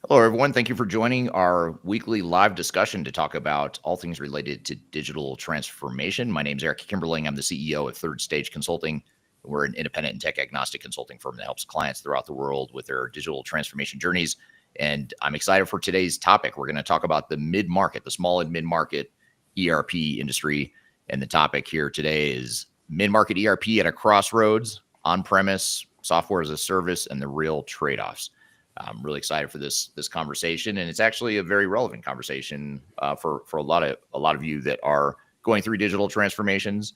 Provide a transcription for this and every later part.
Hello, everyone. Thank you for joining our weekly live discussion to talk about all things related to digital transformation. My name is 𝗖𝗍𝗍𝗻. I'm the CEO of Third Stage Consulting. We're an independent and tech agnostic consulting firm that helps clients throughout the world with their digital transformation journeys. And I'm excited for today's topic. We're going to talk about the mid-market, the small and mid-market ERP industry. And the topic here today is mid-market ERP at a crossroads, on-premise, software as a service, and the real trade-offs. I'm really excited for this conversation, and it's actually a very relevant conversation for a lot of you that are going through digital transformations.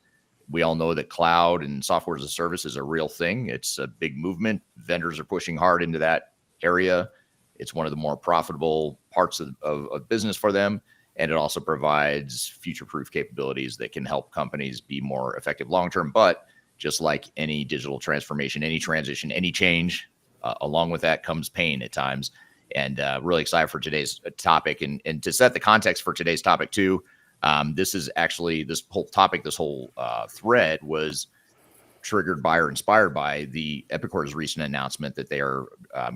We all know that cloud and software as a service is a real thing. It's a big movement. Vendors are pushing hard into that area. It's one of the more profitable parts of business for them, and it also provides future-proof capabilities that can help companies be more effective long-term. But just like any digital transformation, any transition, any change, along with that comes pain at times. And really excited for today's topic. And to set the context for today's topic too, this is actually, this whole topic, this whole thread was triggered by or inspired by the Epicor's recent announcement that they are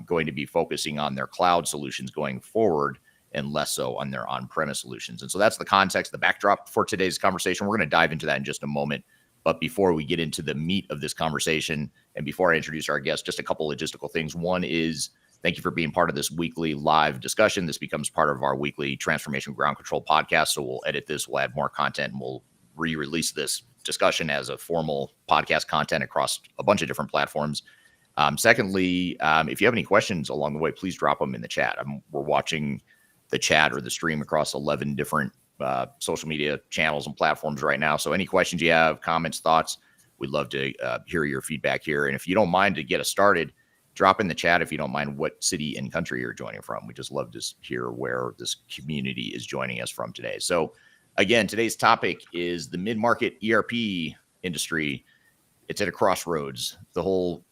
going to be focusing on their cloud solutions going forward and less so on their on-premise solutions. And so that's the context, the backdrop for today's conversation. We're going to dive into that in just a moment. But before we get into the meat of this conversation, and before I introduce our guest, just a couple logistical things. One is thank you for being part of this weekly live discussion. This becomes part of our weekly Transformation Ground Control podcast. So we'll edit this, we'll add more content, and we'll re-release this discussion as a formal podcast content across a bunch of different platforms. Secondly, if you have any questions along the way, please drop them in the chat. We're watching the chat or the stream across 11 different social media channels and platforms right now. So any questions you have, comments, thoughts, we'd love to hear your feedback here. And if you don't mind, to get us started, drop in the chat if you don't mind what city and country you're joining from. We just love to hear where this community is joining us from today. So again, today's topic is the mid-market ERP industry. It's at a crossroads. The whole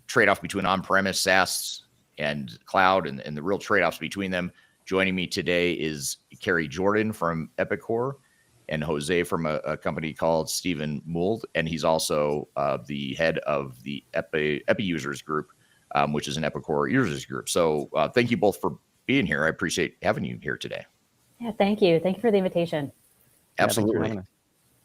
trade-off between on-premise, SaaS, and cloud, and the real trade-offs between them. Joining me today is Kerrie Jordan from Epicor and Jose from a company called Stephen Gould. And he's also the head of the EpiUsers group, which is an Epicor users group. So thank you both for being here. I appreciate having you here today. Yeah, thank you. Thank you for the invitation. Absolutely.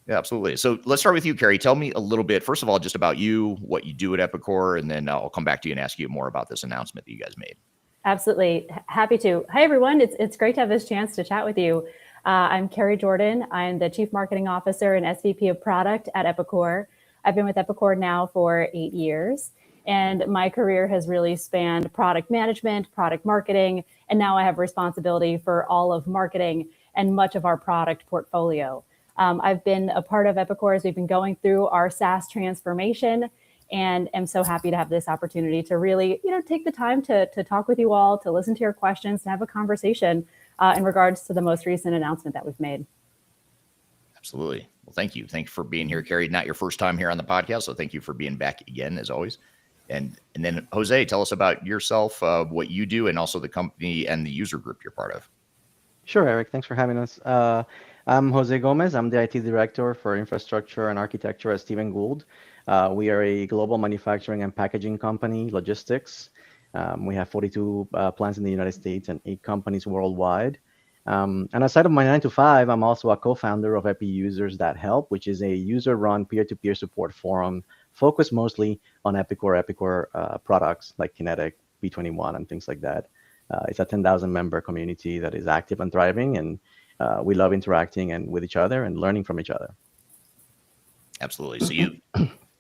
Yeah, absolutely. So let's start with you, Kerrie. Tell me a little bit, first of all, just about you, what you do at Epicor, and then I'll come back to you and ask you more about this announcement that you guys made. Absolutely. Happy to. Hi, everyone. It's great to have this chance to chat with you. I'm Kerrie Jordan. I'm the Chief Marketing Officer and SVP of Product at Epicor. I've been with Epicor now for 8 years, and my career has really spanned product management, product marketing, and now I have responsibility for all of marketing and much of our product portfolio. I've been a part of Epicor as we've been going through our SaaS transformation, and am so happy to have this opportunity to really, take the time to talk with you all, to listen to your questions, to have a conversation in regards to the most recent announcement that we've made. Absolutely. Well, thank you. Thank you for being here, Kerrie. Not your first time here on the podcast, so thank you for being back again, as always. And then, Jose, tell us about yourself, what you do, and also the company and the user group you're part of. Sure, Eric. Thanks for having us. I'm Jose Gomez. I'm the IT Director for Infrastructure and Architecture at Stephen Gould. We are a global manufacturing and packaging company, logistics. We have 42 plants in the United States and 8 companies worldwide. And aside of my 9 to 5, I'm also a co-founder of EpiUsers.help, which is a user-run peer-to-peer support forum focused mostly on Epicor products like Kinetic, B21, and things like that. It's a 10,000 member community that is active and thriving, and we love interacting and with each other and learning from each other. Absolutely. So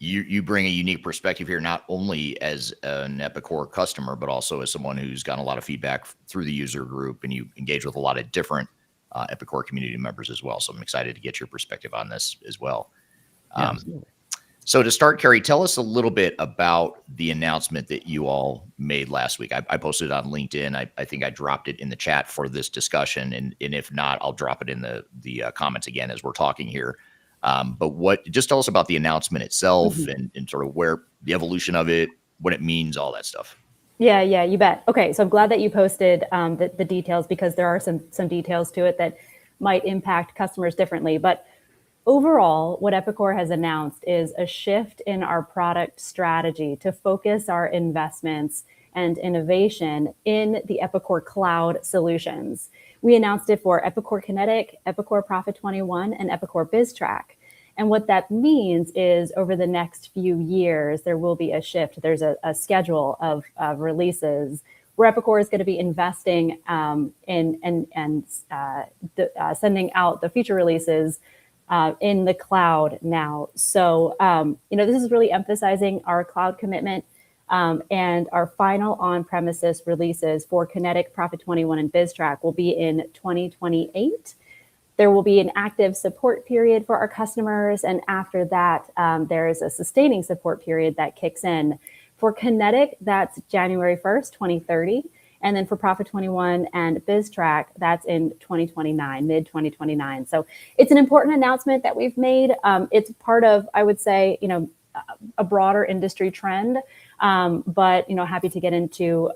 you bring a unique perspective here, not only as an Epicor customer, but also as someone who's gotten a lot of feedback through the user group, and you engage with a lot of different Epicor community members as well. So I'm excited to get your perspective on this as well. Yeah, so to start, Kerrie, tell us a little bit about the announcement that you all made last week. I posted it on LinkedIn. I think I dropped it in the chat for this discussion. And if not, I'll drop it in the comments again as we're talking here. But just tell us about the announcement itself and sort of where the evolution of it, what it means, all that stuff. Yeah, you bet. Okay, so I'm glad that you posted the details, because there are some details to it that might impact customers differently. But overall, what Epicor has announced is a shift in our product strategy to focus our investments and innovation in the Epicor cloud solutions. We announced it for Epicor Kinetic, Epicor 𝗖𝗍𝗻𝗏, and Epicor BizTrack. And what that means is over the next few years, there will be a shift. There's a schedule of releases where Epicor is going to be investing in sending out the feature releases in the cloud now. So, this is really emphasizing our cloud commitment, and our final on-premises releases for Kinetic, 𝗖𝗍𝗻𝗏, and BizTrack will be in 2028. There will be an active support period for our customers, and after that, there is a sustaining support period that kicks in. For Kinetic, that's January 1st, 2030. And then for 𝗖𝗍𝗻𝗏 and BizTrack, that's in 2029, mid-2029. So it's an important announcement that we've made. It's part of, I would say, a broader industry trend. But happy to get into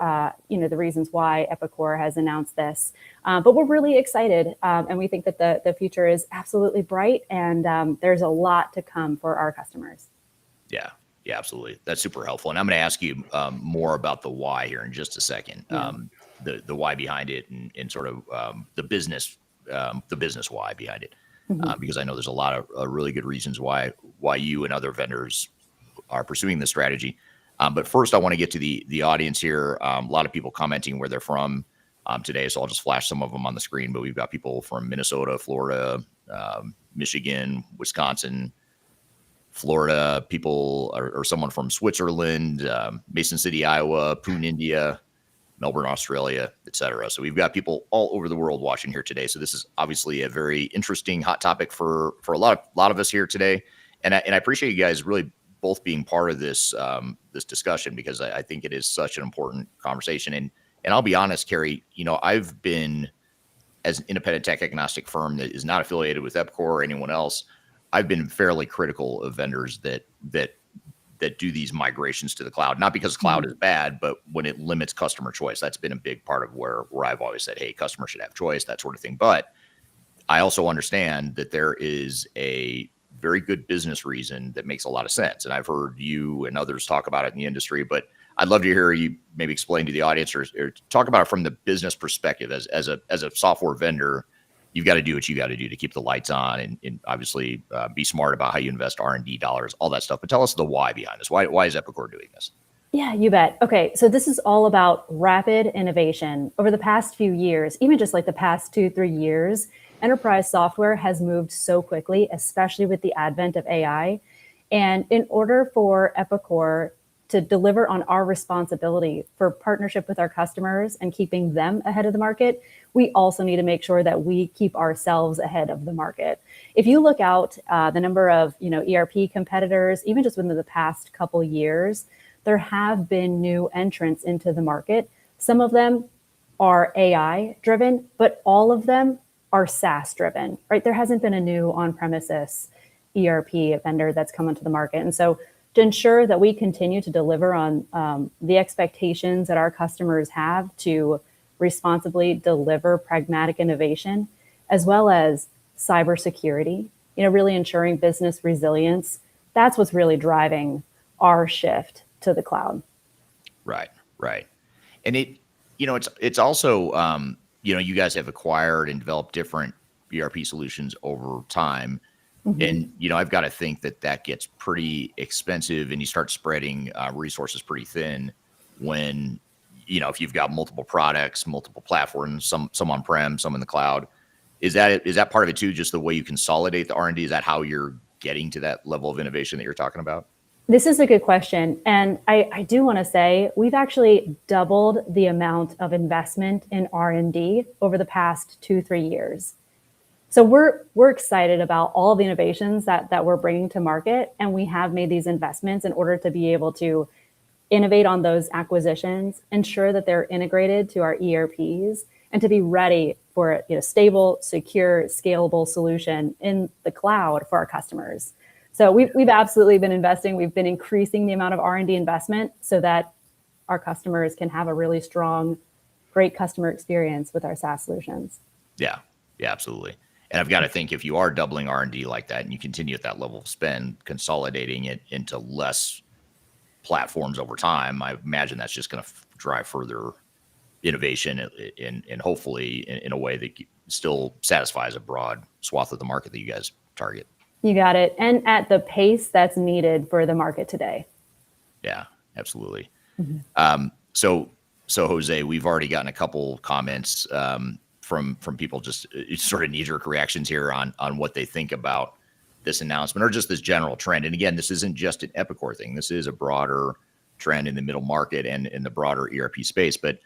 the reasons why Epicor has announced this. But we're really excited, and we think that the future is absolutely bright, and there's a lot to come for our customers. Yeah, absolutely. That's super helpful. And I'm going to ask you more about the why here in just a second. The why behind it, and sort of the business why behind it, because I know there's a lot of really good reasons why you and other vendors are pursuing this strategy. But first, I want to get to the audience here. A lot of people commenting where they're from today, so I'll just flash some of them on the screen. But we've got people from Minnesota, Florida, Michigan, Wisconsin, Florida, people, or someone from Switzerland, Mason City, Iowa, Pune, India, Melbourne, Australia, etc. So we've got people all over the world watching here today. So this is obviously a very interesting, hot topic for a lot of us here today. And I appreciate you guys really both being part of this this discussion, because I think it is such an important conversation. And I'll be honest, Kerrie, I've been, as an independent tech agnostic firm that is not affiliated with Epicor or anyone else, I've been fairly critical of vendors that do these migrations to the cloud, not because cloud is bad, but when it limits customer choice. That's been a big part of where I've always said, hey, customers should have choice, that sort of thing. But I also understand that there is a very good business reason that makes a lot of sense. And I've heard you and others talk about it in the industry, but I'd love to hear you maybe explain to the audience or talk about it from the business perspective. As a software vendor, you've got to do what you got to do to keep the lights on, and obviously be smart about how you invest R&D dollars, all that stuff. But tell us the why behind this. Why is Epicor doing this? Yeah, you bet. Okay, so this is all about rapid innovation. Over the past few years, even just like the past 2-3 years, enterprise software has moved so quickly, especially with the advent of AI. And in order for Epicor to deliver on our responsibility for partnership with our customers and keeping them ahead of the market, we also need to make sure that we keep ourselves ahead of the market. If you look out the number of ERP competitors, even just within the past couple years, there have been new entrants into the market. Some of them are AI driven, but all of them are SaaS driven, right? There hasn't been a new on-premises ERP vendor that's come into the market. And so to ensure that we continue to deliver on the expectations that our customers have to responsibly deliver pragmatic innovation, as well as cybersecurity, really ensuring business resilience, that's what's really driving our shift to the cloud. Right. And it's also, you guys have acquired and developed different ERP solutions over time. And, I've got to think that gets pretty expensive, and you start spreading resources pretty thin when, if you've got multiple products, multiple platforms, some on-prem, some in the cloud. Is that part of it too, just the way you consolidate the R&D? Is that how you're getting to that level of innovation that you're talking about? This is a good question. And I do want to say we've actually doubled the amount of investment in R&D over the past 2-3 years. So we're excited about all the innovations that we're bringing to market, and we have made these investments in order to be able to innovate on those acquisitions, ensure that they're integrated to our ERPs, and to be ready for a stable, secure, scalable solution in the cloud for our customers. So we've absolutely been investing. We've been increasing the amount of R&D investment so that our customers can have a really strong, great customer experience with our SaaS solutions. Yeah, absolutely. And I've got to think, if you are doubling R&D like that and you continue at that level of spend, consolidating it into less platforms over time, I imagine that's just going to drive further innovation and hopefully in a way that still satisfies a broad swath of the market that you guys target. You got it. And at the pace that's needed for the market today. Yeah, absolutely. Mm-hmm. So Jose, we've already gotten a couple comments from people, just sort of knee-jerk reactions here on what they think about this announcement or just this general trend. And again, this isn't just an Epicor thing. This is a broader trend in the middle market and in the broader ERP space. But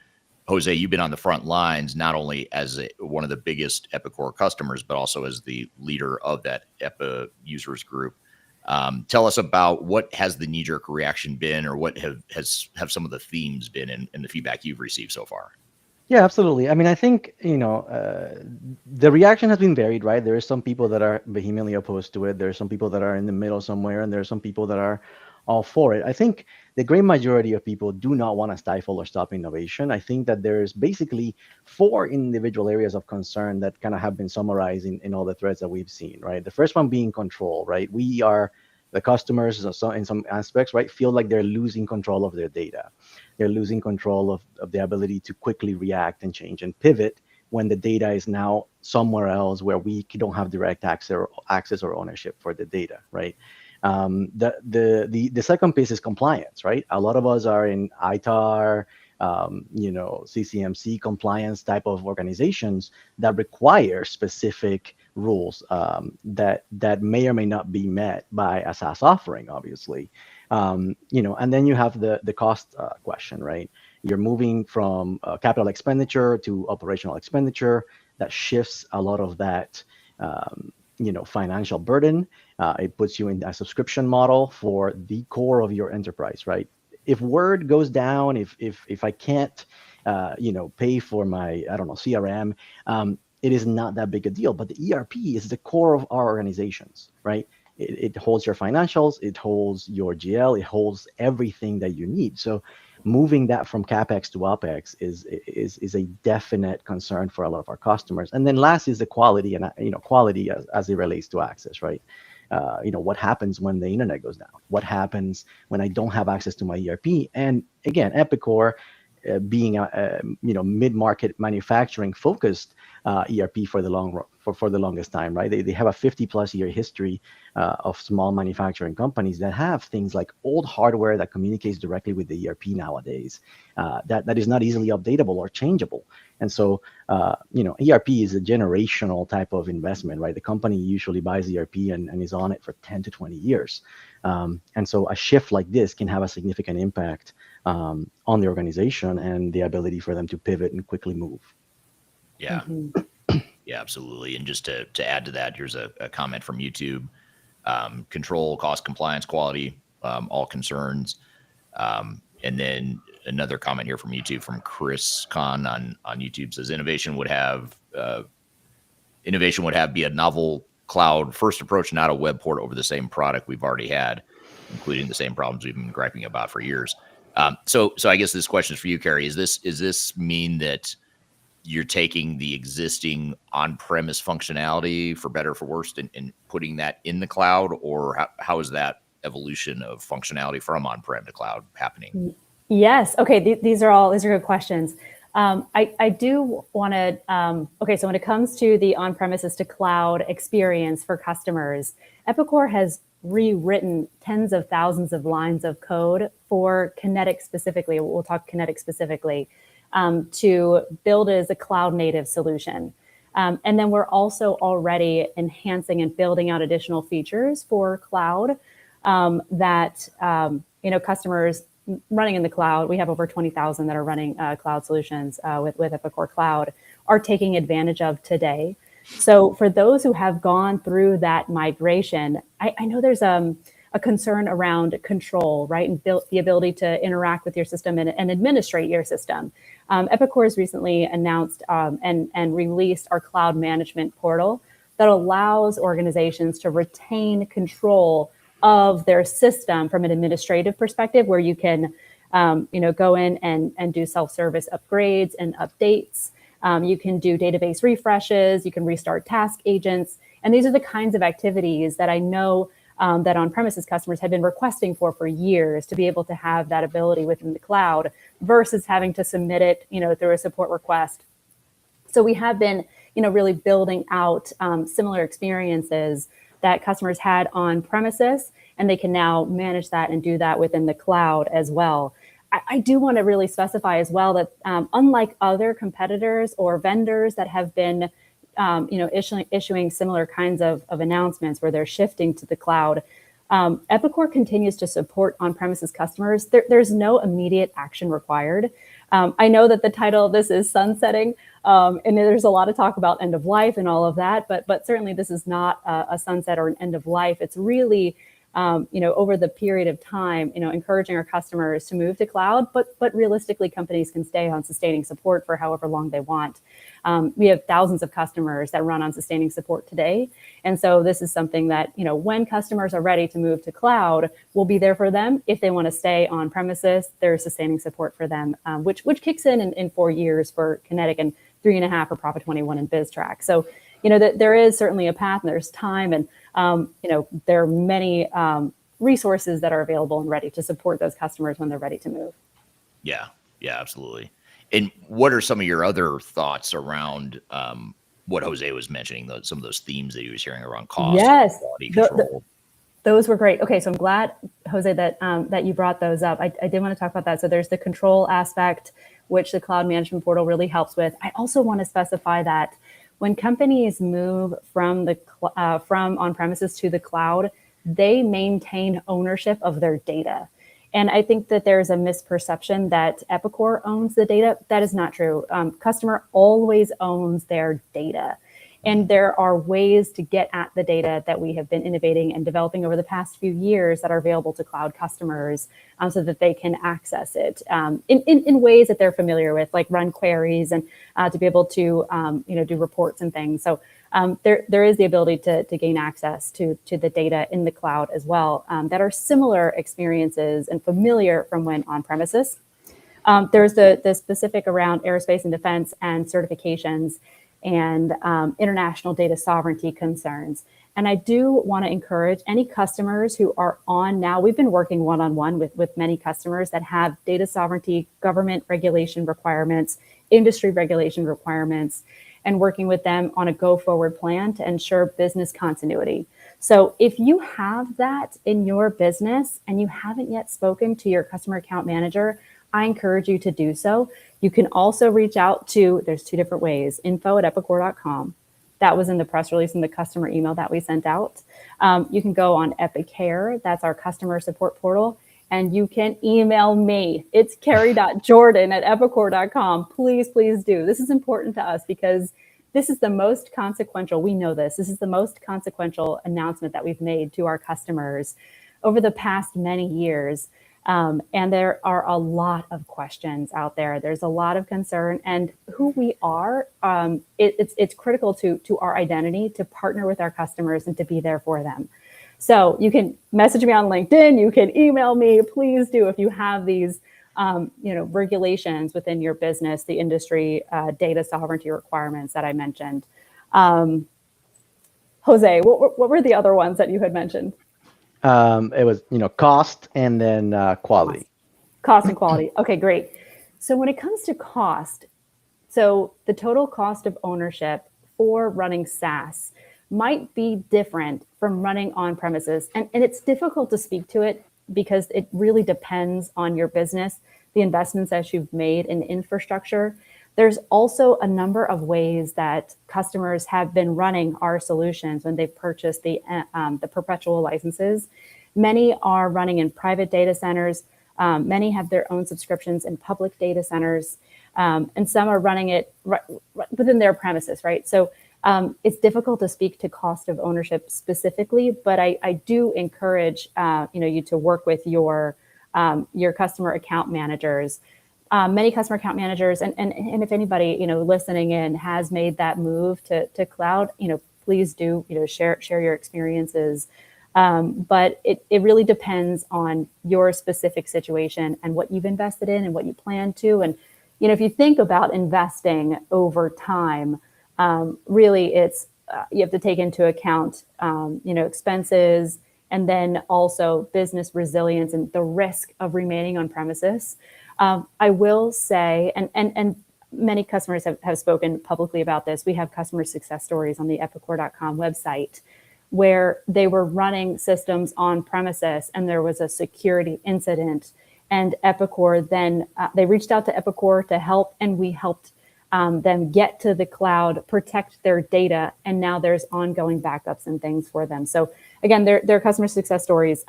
Jose, you've been on the front lines, not only as one of the biggest Epicor customers, but also as the leader of that EpiUsers group. Tell us about what has the knee-jerk reaction been, or what have some of the themes been in the feedback you've received so far? Yeah, absolutely. I mean, I think, the reaction has been varied, right? There are some people that are vehemently opposed to it. There are some people that are in the middle somewhere, and there are some people that are all for it. I think the great majority of people do not want to stifle or stop innovation. I think that there's basically 4 individual areas of concern that kind of have been summarized in all the threads that we've seen, right? The first one being control, right? The customers, in some aspects, right, feel like they're losing control of their data. They're losing control of the ability to quickly react and change and pivot when the data is now somewhere else where we don't have direct access or ownership for the data, right? The second piece is compliance, right? A lot of us are in ITAR, CCMC compliance type of organizations that require specific rules that may or may not be met by a SaaS offering, obviously. And then you have the cost question, right? You're moving from capital expenditure to operational expenditure. That shifts a lot of that financial burden. It puts you in a subscription model for the core of your enterprise, right? If Word goes down, if I can't, pay for my, CRM, it is not that big a deal. But the ERP is the core of our organizations, right? It holds your financials, it holds your GL, it holds everything that you need. So moving that from CapEx to OpEx is a definite concern for a lot of our customers. And then last is the quality, and quality as it relates to access, right? What happens when the internet goes down? What happens when I don't have access to my ERP? And again, Epicor, being a mid-market manufacturing focused ERP for the longest time, right? They have a 50+ year history of small manufacturing companies that have things like old hardware that communicates directly with the ERP nowadays, that is not easily updatable or changeable. And so, ERP is a generational type of investment, right? The company usually buys ERP and is on it for 10 to 20 years. And so a shift like this can have a significant impact on the organization and the ability for them to pivot and quickly move. Yeah. Mm-hmm. Yeah, absolutely. And just to add to that, here's a comment from YouTube. Control, cost, compliance, quality, all concerns. And then another comment here from YouTube from Chris Kahn on YouTube says innovation would have be a novel cloud first approach, not a web port over the same product we've already had, including the same problems we've been griping about for years. So I guess this question is for you, Kerrie. Is this mean that you're taking the existing on-premise functionality, for better or for worse, and putting that in the cloud, or how is that evolution of functionality from on-prem to cloud happening? Yes. Okay. These are good questions. I do want to, so when it comes to the on-premises to cloud experience for customers, Epicor has rewritten tens of thousands of lines of code for Kinetic specifically. We'll talk Kinetic specifically, to build it as a cloud native solution. And then we're also already enhancing and building out additional features for cloud that, customers running in the cloud. We have over 20,000 that are running cloud solutions with Epicor Cloud are taking advantage of today. So for those who have gone through that migration, I know there's a concern around control, right? And the ability to interact with your system and administrate your system. Epicor has recently announced and released our cloud management portal that allows organizations to retain control of their system from an administrative perspective, where you can, go in and do self-service upgrades and updates. You can do database refreshes. You can restart task agents. And these are the kinds of activities that I know that on-premises customers have been requesting for years, to be able to have that ability within the cloud versus having to submit it, through a support request. So we have been, really building out similar experiences that customers had on premises, and they can now manage that and do that within the cloud as well. I do want to really specify as well that unlike other competitors or vendors that have been, issuing similar kinds of announcements where they're shifting to the cloud, Epicor continues to support on-premises customers. There's no immediate action required. I know that the title of this is sunsetting, and there's a lot of talk about end of life and all of that, but certainly this is not a sunset or an end of life. It's really, over the period of time, encouraging our customers to move to cloud, but realistically, companies can stay on sustaining support for however long they want. We have thousands of customers that run on sustaining support today. And so this is something that, when customers are ready to move to cloud, we'll be there for them. If they want to stay on premises, there's sustaining support for them, which kicks in 4 years for Kinetic and 3.5 for Prophet 21 and BizTrack. So, there is certainly a path, and there's time, and there are many resources that are available and ready to support those customers when they're ready to move. Yeah, absolutely. And what are some of your other thoughts around what Jose was mentioning, some of those themes that he was hearing around cost, yes, quality control? Those were great. Okay, so I'm glad, Jose, that you brought those up. I did want to talk about that. So there's the control aspect, which the cloud management portal really helps with. I also want to specify that when companies move from on-premises to the cloud, they maintain ownership of their data. And I think that there's a misperception that Epicor owns the data. That is not true. Customer always owns their data. And there are ways to get at the data that we have been innovating and developing over the past few years that are available to cloud customers, so that they can access it in ways that they're familiar with, like run queries and to be able to do reports and things. So there is the ability to gain access to the data in the cloud as well, that are similar experiences and familiar from when on premises. There's the specific around aerospace and defense and certifications and international data sovereignty concerns. And I do want to encourage any customers who are on now. We've been working one-on-one with many customers that have data sovereignty, government regulation requirements, industry regulation requirements, and working with them on a go-forward plan to ensure business continuity. So if you have that in your business and you haven't yet spoken to your customer account manager, I encourage you to do so. You can also reach out to, there's two different ways, info@epicor.com. That was in the press release and the customer email that we sent out. You can go on Epicor, that's our customer support portal, and you can email me. It's Kerrie.Jordan@epicor.com. Please do. This is important to us because this is the most consequential, we know this is the most consequential announcement that we've made to our customers over the past many years. And there are a lot of questions out there. There's a lot of concern, and who we are, it's critical to our identity to partner with our customers and to be there for them. So you can message me on LinkedIn, you can email me, please do, if you have these regulations within your business, the industry data sovereignty requirements that I mentioned. Jose, what were the other ones that you had mentioned? It was, cost and then quality. Cost and quality. Okay, great. So when it comes to cost, so the total cost of ownership for running SaaS might be different from running on premises. And it's difficult to speak to it because it really depends on your business, the investments that you've made in infrastructure. There's also a number of ways that customers have been running our solutions when they've purchased the perpetual licenses. Many are running in private data centers. Many have their own subscriptions in public data centers, and some are running it within their premises, right? So it's difficult to speak to cost of ownership specifically, but I do encourage you to work with your customer account managers. Many customer account managers, and if anybody listening in has made that move to cloud, please do share your experiences. But it really depends on your specific situation and what you've invested in and what you plan to. And if you think about investing over time, really it's you have to take into account expenses, and then also business resilience and the risk of remaining on premises. I will say, and many customers have spoken publicly about this. We have customer success stories on the epicor.com website where they were running systems on premises and there was a security incident. And Epicor then, they reached out to Epicor to help, and we helped them get to the cloud, protect their data, and now there's ongoing backups and things for them. So again, there are customer success stories,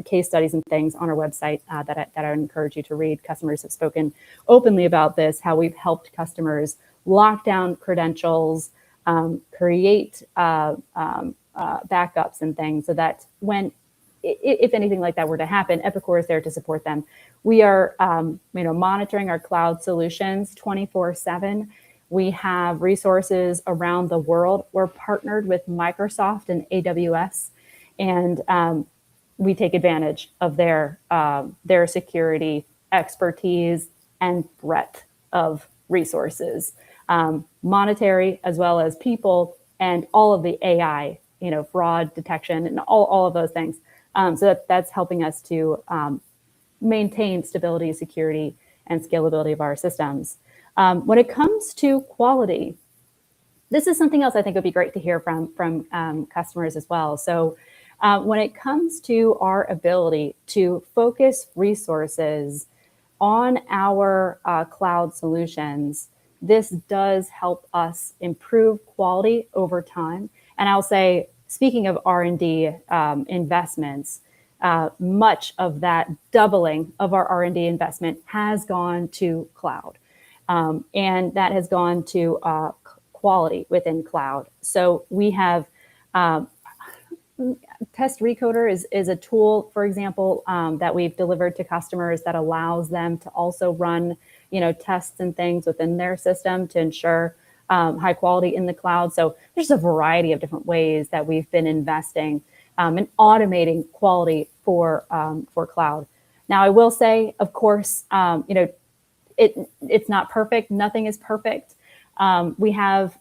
case studies and things on our website that I would encourage you to read. Customers have spoken openly about this, how we've helped customers lock down credentials, create backups and things, so that when, if anything like that were to happen, Epicor is there to support them. We are monitoring our cloud solutions 24/7. We have resources around the world. We're partnered with Microsoft and AWS, and we take advantage of their security expertise and breadth of resources, monetary as well as people, and all of the AI, fraud detection and all of those things. So that's helping us to maintain stability, security, and scalability of our systems. When it comes to quality, this is something else I think would be great to hear from customers as well. So when it comes to our ability to focus resources on our cloud solutions, this does help us improve quality over time. And I'll say, speaking of R&D investments, much of that doubling of our R&D investment has gone to cloud. And that has gone to quality within cloud. So we have Test Recoder is a tool, for example, that we've delivered to customers that allows them to also run tests and things within their system to ensure high quality in the cloud. So there's a variety of different ways that we've been investing in automating quality for cloud. Now, I will say, of course, it's not perfect. Nothing is perfect. We have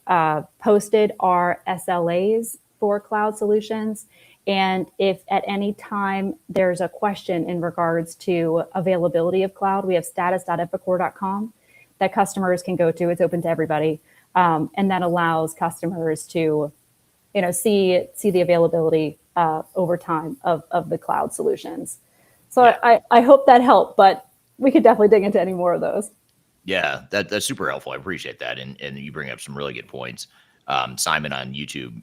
posted our SLAs for cloud solutions. And if at any time there's a question in regards to availability of cloud, we have status.epicor.com that customers can go to. It's open to everybody. And that allows customers to, see the availability over time of the cloud solutions. So yeah. I hope that helped, but we could definitely dig into any more of those. Yeah, that's super helpful. I appreciate that. And you bring up some really good points. Simon on YouTube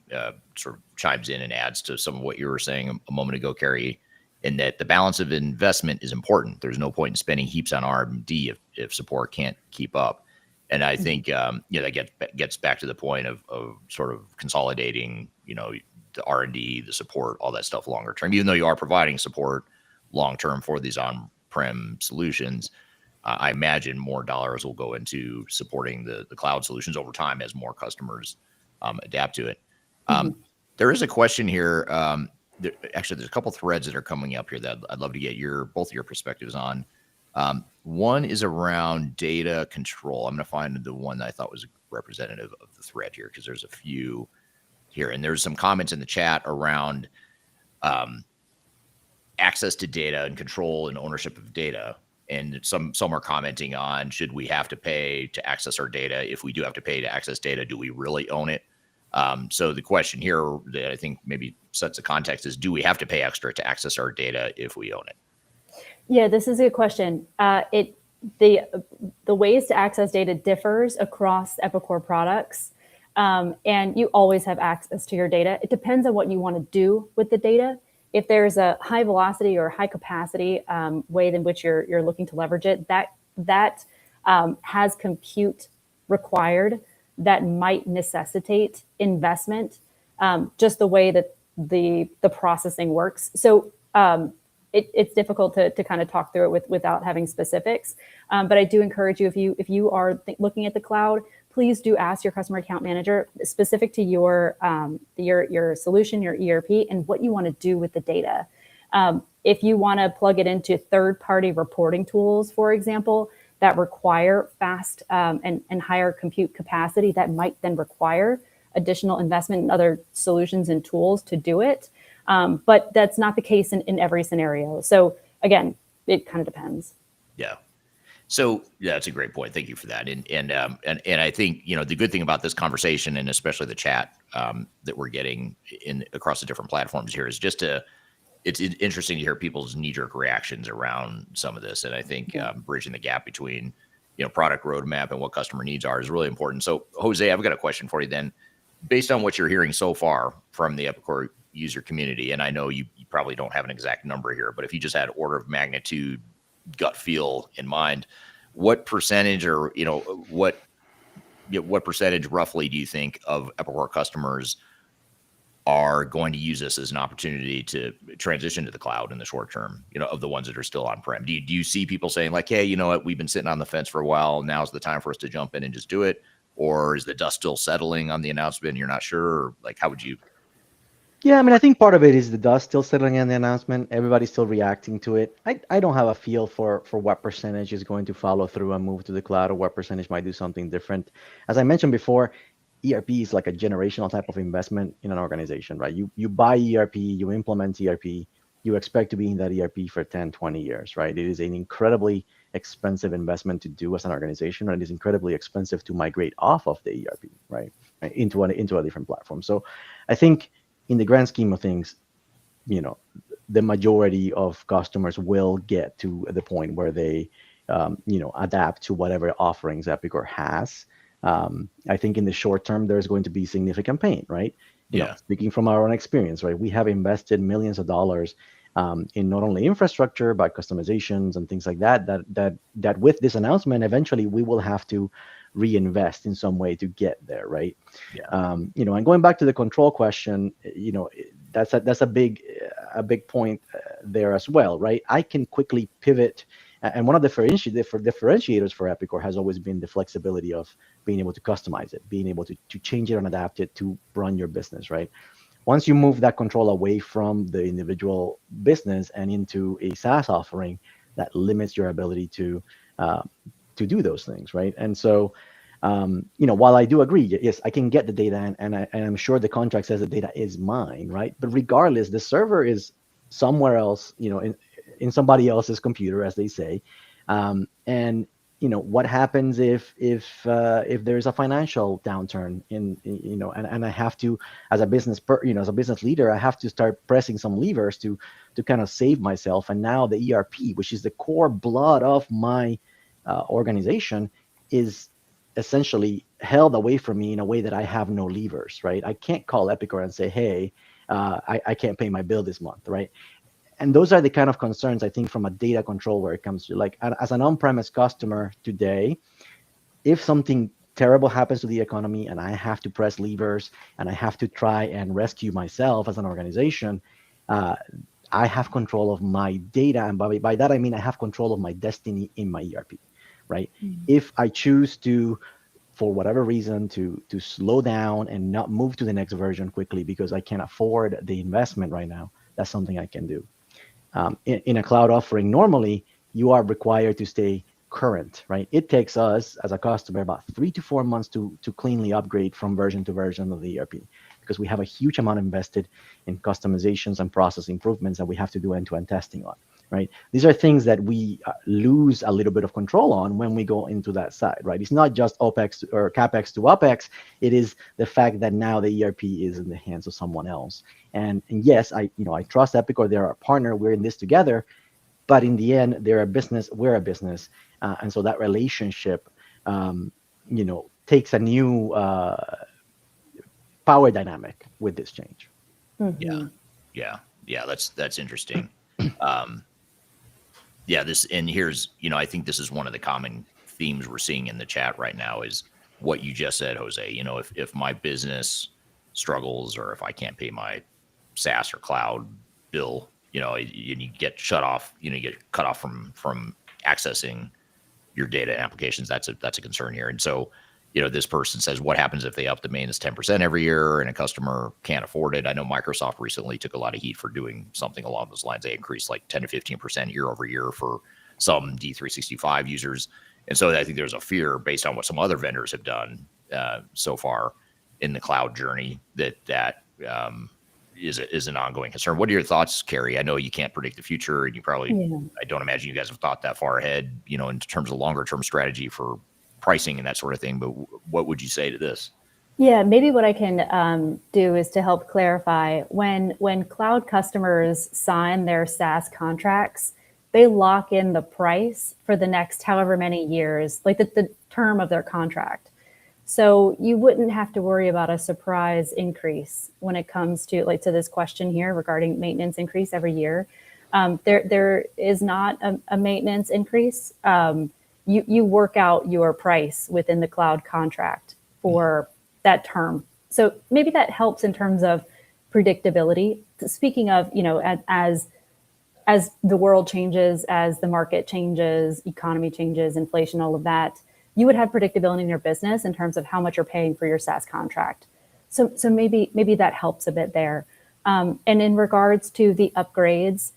sort of chimes in and adds to some of what you were saying a moment ago, Kerrie, in that the balance of investment is important. There's no point in spending heaps on R&D if support can't keep up. And I think, that gets back to the point of sort of consolidating, the R&D, the support, all that stuff longer term, even though you are providing support long-term for these on-prem solutions. I imagine more dollars will go into supporting the cloud solutions over time as more customers adapt to it. There is a question here. There's a couple threads that are coming up here that I'd love to get both of your perspectives on. One is around data control. I'm going to find the one that I thought was representative of the thread here, because there's a few here. And there's some comments in the chat around access to data and control and ownership of data. And some are commenting on, should we have to pay to access our data? If we do have to pay to access data, do we really own it? So the question here that I think maybe sets the context is, do we have to pay extra to access our data if we own it? Yeah, this is a good question. The ways to access data differs across Epicor products, and you always have access to your data. It depends on what you want to do with the data. If there's a high velocity or high capacity way in which you're looking to leverage it, that has compute required that might necessitate investment, just the way that the processing works. So it's difficult to kind of talk through it without having specifics. But I do encourage you, if you are looking at the cloud, please do ask your customer account manager specific to your solution, your ERP, and what you want to do with the data. If you want to plug it into third-party reporting tools, for example, that require fast and higher compute capacity, that might then require additional investment in other solutions and tools to do it. But that's not the case in every scenario. So again, it kind of depends. Yeah. So yeah, that's a great point. Thank you for that. And I think, the good thing about this conversation, and especially the chat that we're getting in across the different platforms here, is it's interesting to hear people's knee-jerk reactions around some of this. And I think bridging the gap between, product roadmap and what customer needs are is really important. So Jose, I've got a question for you then. Based on what you're hearing so far from the Epicor user community, and I know you probably don't have an exact number here, but if you just had order of magnitude gut feel in mind, what percentage or, what percentage roughly do you think of Epicor customers are going to use this as an opportunity to transition to the cloud in the short term, of the ones that are still on-prem? Do you see people saying like, hey, you know what, we've been sitting on the fence for a while, now's the time for us to jump in and just do it? Or is the dust still settling on the announcement and you're not sure? Or like, how would you? Yeah, I mean, I think part of it is the dust still settling on the announcement. Everybody's still reacting to it. I don't have a feel for what percentage is going to follow through and move to the cloud, or what percentage might do something different. As I mentioned before, ERP is like a generational type of investment in an organization, right? You buy ERP, you implement ERP, you expect to be in that ERP for 10, 20 years, right? It is an incredibly expensive investment to do as an organization, and it is incredibly expensive to migrate off of the ERP, right? Into a different platform. So I think in the grand scheme of things, the majority of customers will get to the point where they, adapt to whatever offerings Epicor has. I think in the short term, there's going to be significant pain, right? Speaking from our own experience, right? We have invested millions of dollars in not only infrastructure, but customizations and things like that with this announcement, eventually we will have to reinvest in some way to get there, right? And going back to the control question, that's a big point there as well, right? I can quickly pivot, and one of the differentiators for Epicor has always been the flexibility of being able to customize it, being able to change it and adapt it to run your business, right? Once you move that control away from the individual business and into a SaaS offering, that limits your ability to do those things, right? And so, while I do agree, yes, I can get the data, and I'm sure the contract says the data is mine, right? But regardless, the server is somewhere else, in somebody else's computer, as they say, and what happens if there's a financial downturn and I have to, as a business as a business leader, I have to start pressing some levers to kind of save myself. And now the ERP, which is the core blood of my organization, is essentially held away from me in a way that I have no levers, right? I can't call Epicor and say, hey, I can't pay my bill this month, right? And those are the kind of concerns, I think, from a data control where it comes to, like, as an on-premise customer today, if something terrible happens to the economy and I have to press levers and I have to try and rescue myself as an organization, I have control of my data. And by that, I mean I have control of my destiny in my ERP, right? Mm-hmm. If I choose to, for whatever reason, to slow down and not move to the next version quickly because I can't afford the investment right now, that's something I can do. In a cloud offering, normally you are required to stay current, right? It takes us as a customer about 3 to 4 months to cleanly upgrade from version to version of the ERP, because we have a huge amount invested in customizations and process improvements that we have to do end-to-end testing on, right? These are things that we lose a little bit of control on when we go into that side, right? It's not just OPEX or CAPEX to OPEX. It is the fact that now the ERP is in the hands of someone else. And yes, I trust Epicor. They're our partner. We're in this together. But in the end, they're a business. We're a business. And so that relationship, takes a new power dynamic with this change. Mm-hmm. Yeah. That's interesting. Here's, I think this is one of the common themes we're seeing in the chat right now is what you just said, Jose. If my business struggles, or if I can't pay my SaaS or cloud bill, you get shut off, you get cut off from accessing your data and applications. That's a concern here. And so, this person says, what happens if they up the maintenance 10% every year and a customer can't afford it? I know Microsoft recently took a lot of heat for doing something along those lines. They increased like 10 to 15% year over year for some D365 users. And so I think there's a fear based on what some other vendors have done so far in the cloud journey that is an ongoing concern. What are your thoughts, Kerrie? I know you can't predict the future, and you probably, I don't imagine you guys have thought that far ahead, in terms of longer term strategy for pricing and that sort of thing. But what would you say to this? Yeah, maybe what I can do is to help clarify when cloud customers sign their SaaS contracts, they lock in the price for the next however many years, like the term of their contract. So you wouldn't have to worry about a surprise increase when it comes to to this question here regarding maintenance increase every year. There is not a maintenance increase. You work out your price within the cloud contract for that term. So maybe that helps in terms of predictability. Speaking of, as the world changes, as the market changes, economy changes, inflation, all of that, you would have predictability in your business in terms of how much you're paying for your SaaS contract. So maybe that helps a bit there. And in regards to the upgrades,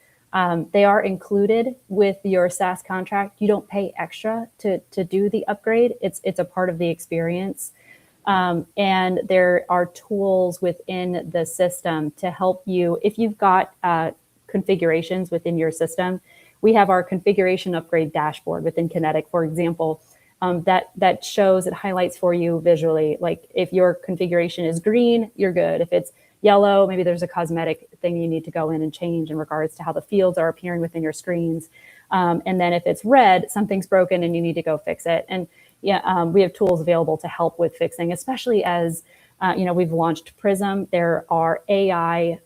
they are included with your SaaS contract. You don't pay extra to do the upgrade. It's a part of the experience. And there are tools within the system to help you. If you've got configurations within your system, we have our configuration upgrade dashboard within Kinetic, for example, that shows, it highlights for you visually, like if your configuration is green, you're good. If it's yellow, maybe there's a cosmetic thing you need to go in and change in regards to how the fields are appearing within your screens. And then if it's red, something's broken and you need to go fix it. And we have tools available to help with fixing, especially as, we've launched Prism. There are AI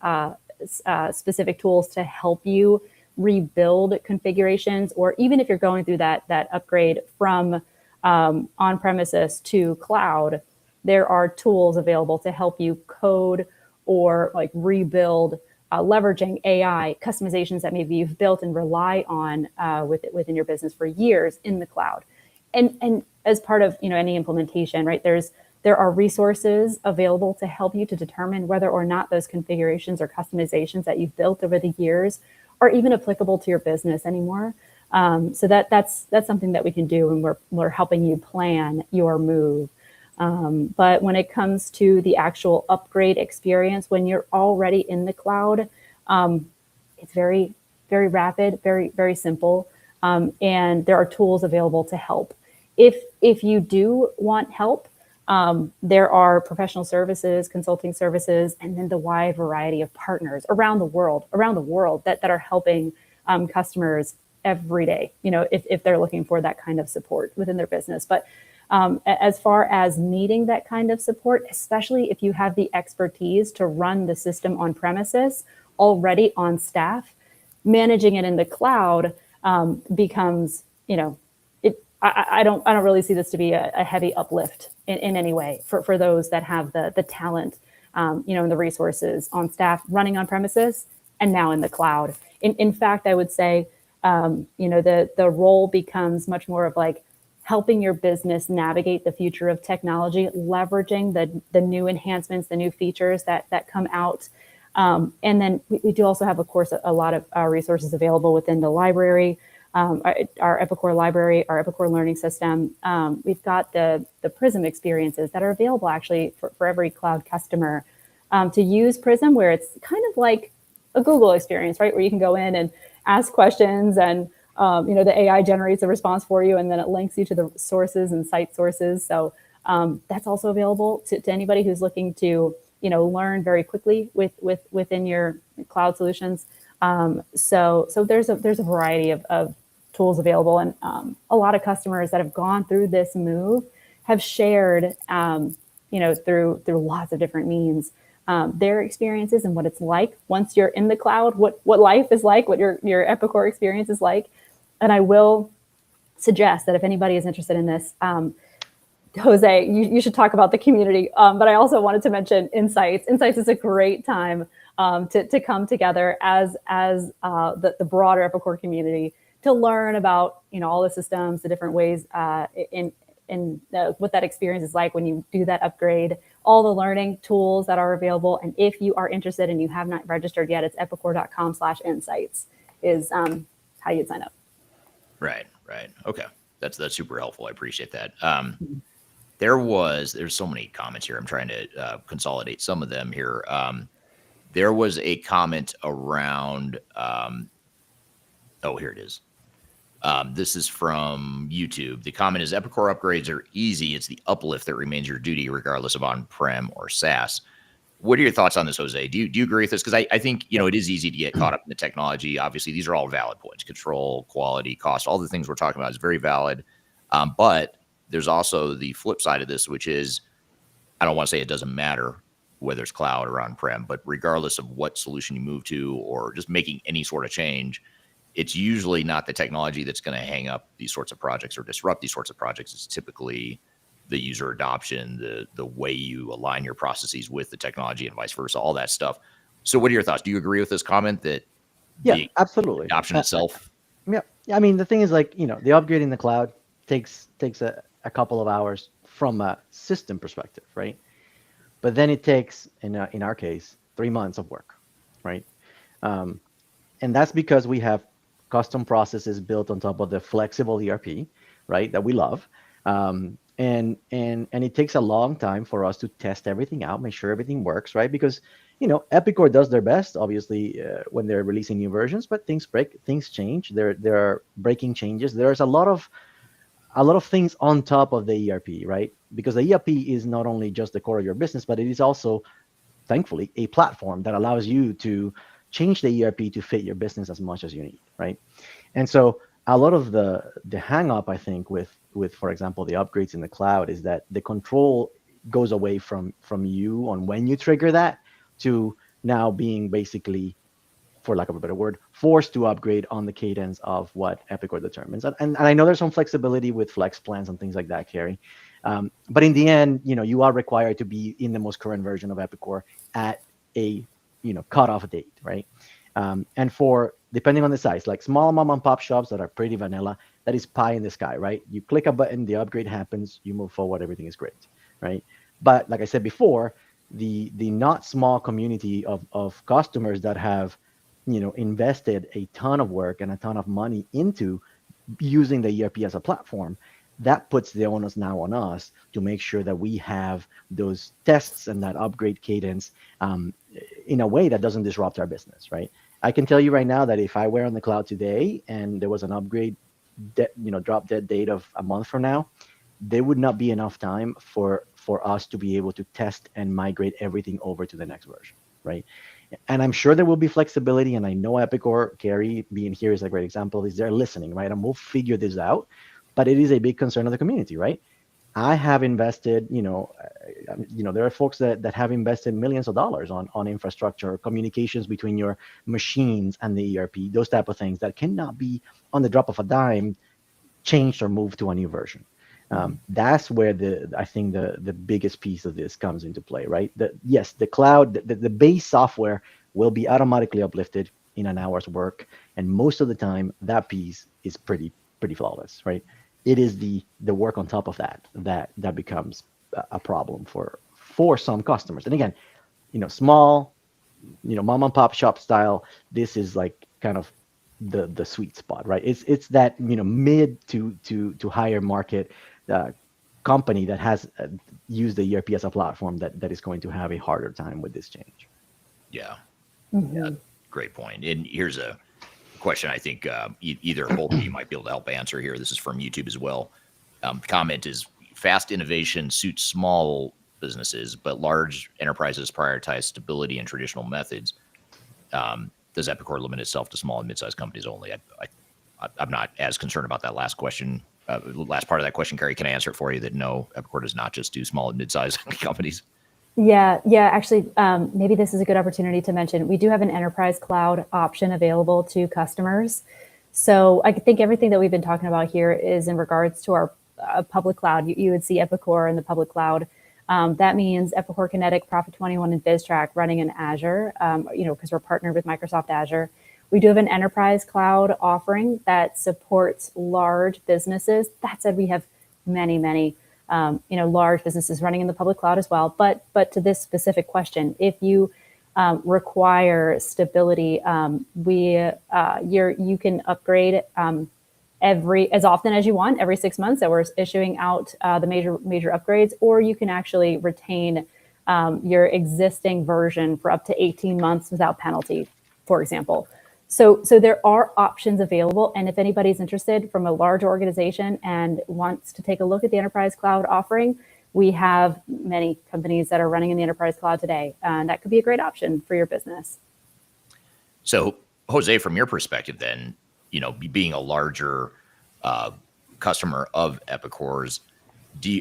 specific tools to help you rebuild configurations, or even if you're going through that upgrade from on-premises to cloud, there are tools available to help you code or rebuild, leveraging AI customizations that maybe you've built and rely on within your business for years in the cloud. And as part of any implementation, right, there are resources available to help you to determine whether or not those configurations or customizations that you've built over the years are even applicable to your business anymore. So that's something that we can do, and we're helping you plan your move. But when it comes to the actual upgrade experience, when you're already in the cloud, it's very, very rapid, very, very simple. And there are tools available to help. If you do want help, there are professional services, consulting services, and then the wide variety of partners around the world that are helping customers every day, if they're looking for that kind of support within their business. But as far as needing that kind of support, especially if you have the expertise to run the system on premises already on staff, managing it in the cloud becomes, I don't really see this to be a heavy uplift in any way for those that have the talent, and the resources on staff running on premises and now in the cloud. In fact, I would say, the role becomes much more of helping your business navigate the future of technology, leveraging the new enhancements, the new features that come out. And then we do also have, of course, a lot of resources available within the library, our Epicor library, our Epicor learning system. We've got the Prism experiences that are available actually for every cloud customer to use Prism, where it's kind of like a Google experience, right? Where you can go in and ask questions, and the AI generates a response for you, and then it links you to the sources and site sources. So that's also available to anybody who's looking to learn very quickly within your cloud solutions. So there's a variety of tools available, and a lot of customers that have gone through this move have shared, through lots of different means, their experiences and what it's like once you're in the cloud, what life is like, what your Epicor experience is like. And I will suggest that if anybody is interested in this, Jose, you should talk about the community. But I also wanted to mention Insights. Insights is a great time to come together as the broader Epicor community to learn about all the systems, the different ways in what that experience is like when you do that upgrade, all the learning tools that are available. And if you are interested and you have not registered yet, it's epicor.com/insights is how you'd sign up. Right. Okay. That's super helpful. I appreciate that. There's so many comments here. I'm trying to consolidate some of them here. there was a comment around, oh, here it is. This is from YouTube. The comment is Epicor upgrades are easy. It's the uplift that remains your duty regardless of on-prem or SaaS. What are your thoughts on this, Jose? Do you agree with this? Because I think, it is easy to get caught up in the technology. Obviously, these are all valid points. Control, quality, cost, all the things we're talking about is very valid. But there's also the flip side of this, which is, I don't want to say it doesn't matter whether it's cloud or on-prem, but regardless of what solution you move to or just making any sort of change, it's usually not the technology that's going to hang up these sorts of projects or disrupt these sorts of projects. It's typically the user adoption, the way you align your processes with the technology and vice versa, all that stuff. So what are your thoughts? Do you agree with this comment that absolutely adoption itself? Yeah. I mean, the thing is, like, the upgrade in the cloud takes a couple of hours from a system perspective, right? But then it takes, in our case, 3 months of work, right? And that's because we have custom processes built on top of the flexible ERP, right? That we love. And it takes a long time for us to test everything out, make sure everything works, right? Because, Epicor does their best, obviously, when they're releasing new versions, but things break, things change. There are breaking changes. There's a lot of things on top of the ERP, right? Because the ERP is not only just the core of your business, but it is also, thankfully, a platform that allows you to change the ERP to fit your business as much as you need, right? And so a lot of the hang up, I think, with, for example, the upgrades in the cloud is that the control goes away from you on when you trigger that to now being basically, for lack of a better word, forced to upgrade on the cadence of what Epicor determines. And I know there's some flexibility with flex plans and things like that, Kerrie. But in the end, you are required to be in the most current version of Epicor at a, cutoff date, right? And for, depending on the size, like small mom and pop shops that are pretty vanilla, that is pie in the sky, right? You click a button, the upgrade happens, you move forward, everything is great, right? But like I said before, the not small community of customers that have, invested a ton of work and a ton of money into using the ERP as a platform, that puts the onus now on us to make sure that we have those tests and that upgrade cadence in a way that doesn't disrupt our business, right? I can tell you right now that if I were on the cloud today and there was an upgrade, drop dead date of a month from now, there would not be enough time for us to be able to test and migrate everything over to the next version, right? And I'm sure there will be flexibility, and I know Epicor, Kerrie being here is a great example, is they're listening, right? And we'll figure this out, but it is a big concern of the community, right? I have invested, there are folks that have invested millions of dollars on infrastructure, communications between your machines and the ERP, those type of things that cannot be on the drop of a dime changed or moved to a new version. That's where I think the biggest piece of this comes into play, right? Yes, the cloud, the base software will be automatically uplifted in an hour's work, and most of the time that piece is pretty flawless, right? It is the work on top of that becomes a problem for some customers. And again, small, mom and pop shop style, this is like kind of the sweet spot, right? It's that mid to higher market company that has used the ERP as a platform that is going to have a harder time with this change. Yeah. Yeah, great point. And here's a question I think either or both of you might be able to help answer here. This is from YouTube as well. Comment is, fast innovation suits small businesses, but large enterprises prioritize stability and traditional methods. Does Epicor limit itself to small and mid-sized companies only? I'm not as concerned about that last question. Last part of that question, Kerrie, can I answer it for you that no, Epicor does not just do small and mid-sized companies? Yeah. Actually, maybe this is a good opportunity to mention, we do have an enterprise cloud option available to customers. So I think everything that we've been talking about here is in regards to our public cloud. You would see Epicor in the public cloud. That means Epicor Kinetic, Prophet 21, and BizTrack running in Azure, because we're partnered with Microsoft Azure. We do have an enterprise cloud offering that supports large businesses. That said, we have many, large businesses running in the public cloud as well. But to this specific question, if you require stability, you can upgrade as often as you want, every 6 months that we're issuing out the major upgrades, or you can actually retain your existing version for up to 18 months without penalty, for example. So there are options available. And if anybody's interested from a large organization and wants to take a look at the enterprise cloud offering, we have many companies that are running in the enterprise cloud today. And that could be a great option for your business. So Jose, from your perspective then, being a larger customer of Epicor's,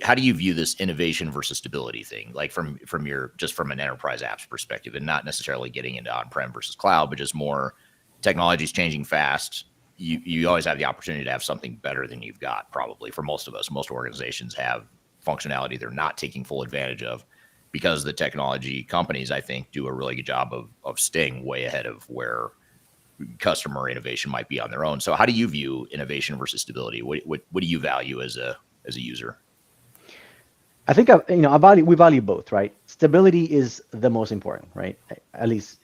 how do you view this innovation versus stability thing? Like from an enterprise apps perspective, and not necessarily getting into on-prem versus cloud, but just more technology is changing fast. You always have the opportunity to have something better than you've got. Probably for most of us, most organizations have functionality they're not taking full advantage of because the technology companies, I think, do a really good job of staying way ahead of where customer innovation might be on their own. So how do you view innovation versus stability? What do you value as a user? I think we value both, right? Stability is the most important, right? At least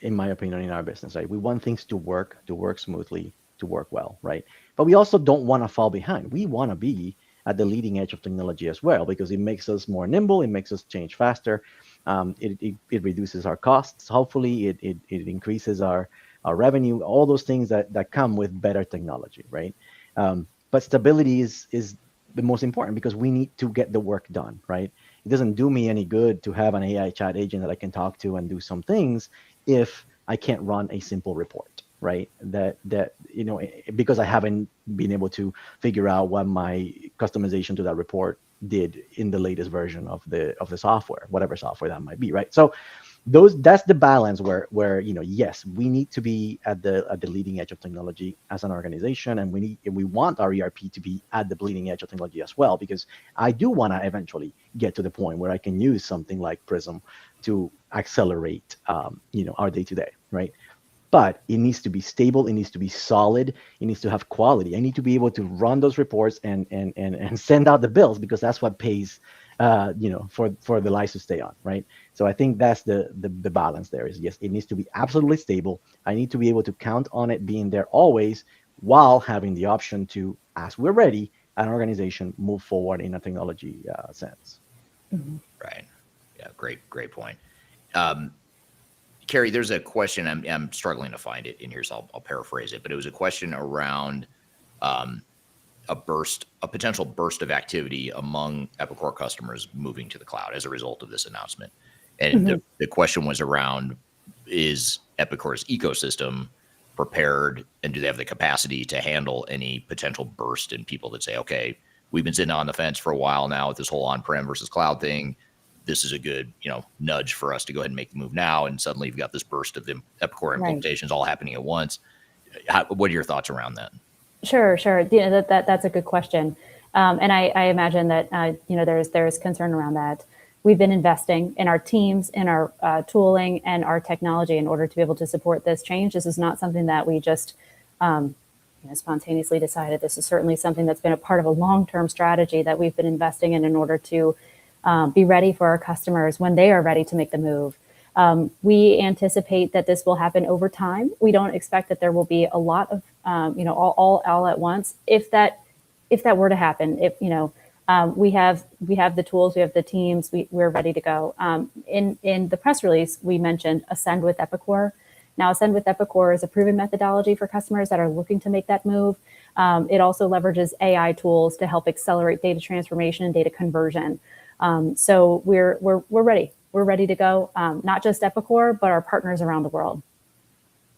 in my opinion, in our business, right? We want things to work smoothly, to work well, right? But we also don't want to fall behind. We want to be at the leading edge of technology as well, because it makes us more nimble, it makes us change faster, it reduces our costs. Hopefully, it increases our revenue. All those things that come with better technology, right? But stability is the most important because we need to get the work done, right? It doesn't do me any good to have an AI chat agent that I can talk to and do some things if I can't run a simple report, right? That because I haven't been able to figure out what my customization to that report did in the latest version of the software, whatever software that might be, right? So that's the balance where yes, we need to be at the leading edge of technology as an organization, and we want our ERP to be at the bleeding edge of technology as well, because I do want to eventually get to the point where I can use something like Prism to accelerate our day-to-day, right? But it needs to be stable, it needs to be solid, it needs to have quality. I need to be able to run those reports and send out the bills, because that's what pays for the lights to stay on, right? So I think that's the balance there is, yes, it needs to be absolutely stable. I need to be able to count on it being there always, while having the option to, as we're ready, an organization move forward in a technology sense. Mm-hmm. Right. Yeah. Great point. Kerrie, there's a question. I'm struggling to find it in here, so I'll paraphrase it. But it was a question around a potential burst of activity among Epicor customers moving to the cloud as a result of this announcement. And the question was around, is Epicor's ecosystem prepared, and do they have the capacity to handle any potential burst in people that say, okay, we've been sitting on the fence for a while now with this whole on-prem versus cloud thing. This is a good, nudge for us to go ahead and make the move now. And suddenly you've got this burst of the Epicor implementations all happening at once. What are your thoughts around that? Sure. That's a good question. And I imagine that, there's concern around that. We've been investing in our teams, in our tooling and our technology in order to be able to support this change. This is not something that we just spontaneously decided. This is certainly something that's been a part of a long-term strategy that we've been investing in order to be ready for our customers when they are ready to make the move. We anticipate that this will happen over time. We don't expect that there will be a lot of, all at once. If that were to happen, we have the tools, we have the teams, we're ready to go. In the press release, we mentioned Ascend with Epicor. Now, Ascend with Epicor is a proven methodology for customers that are looking to make that move. It also leverages AI tools to help accelerate data transformation and data conversion. So we're ready. We're ready to go. Not just Epicor, but our partners around the world.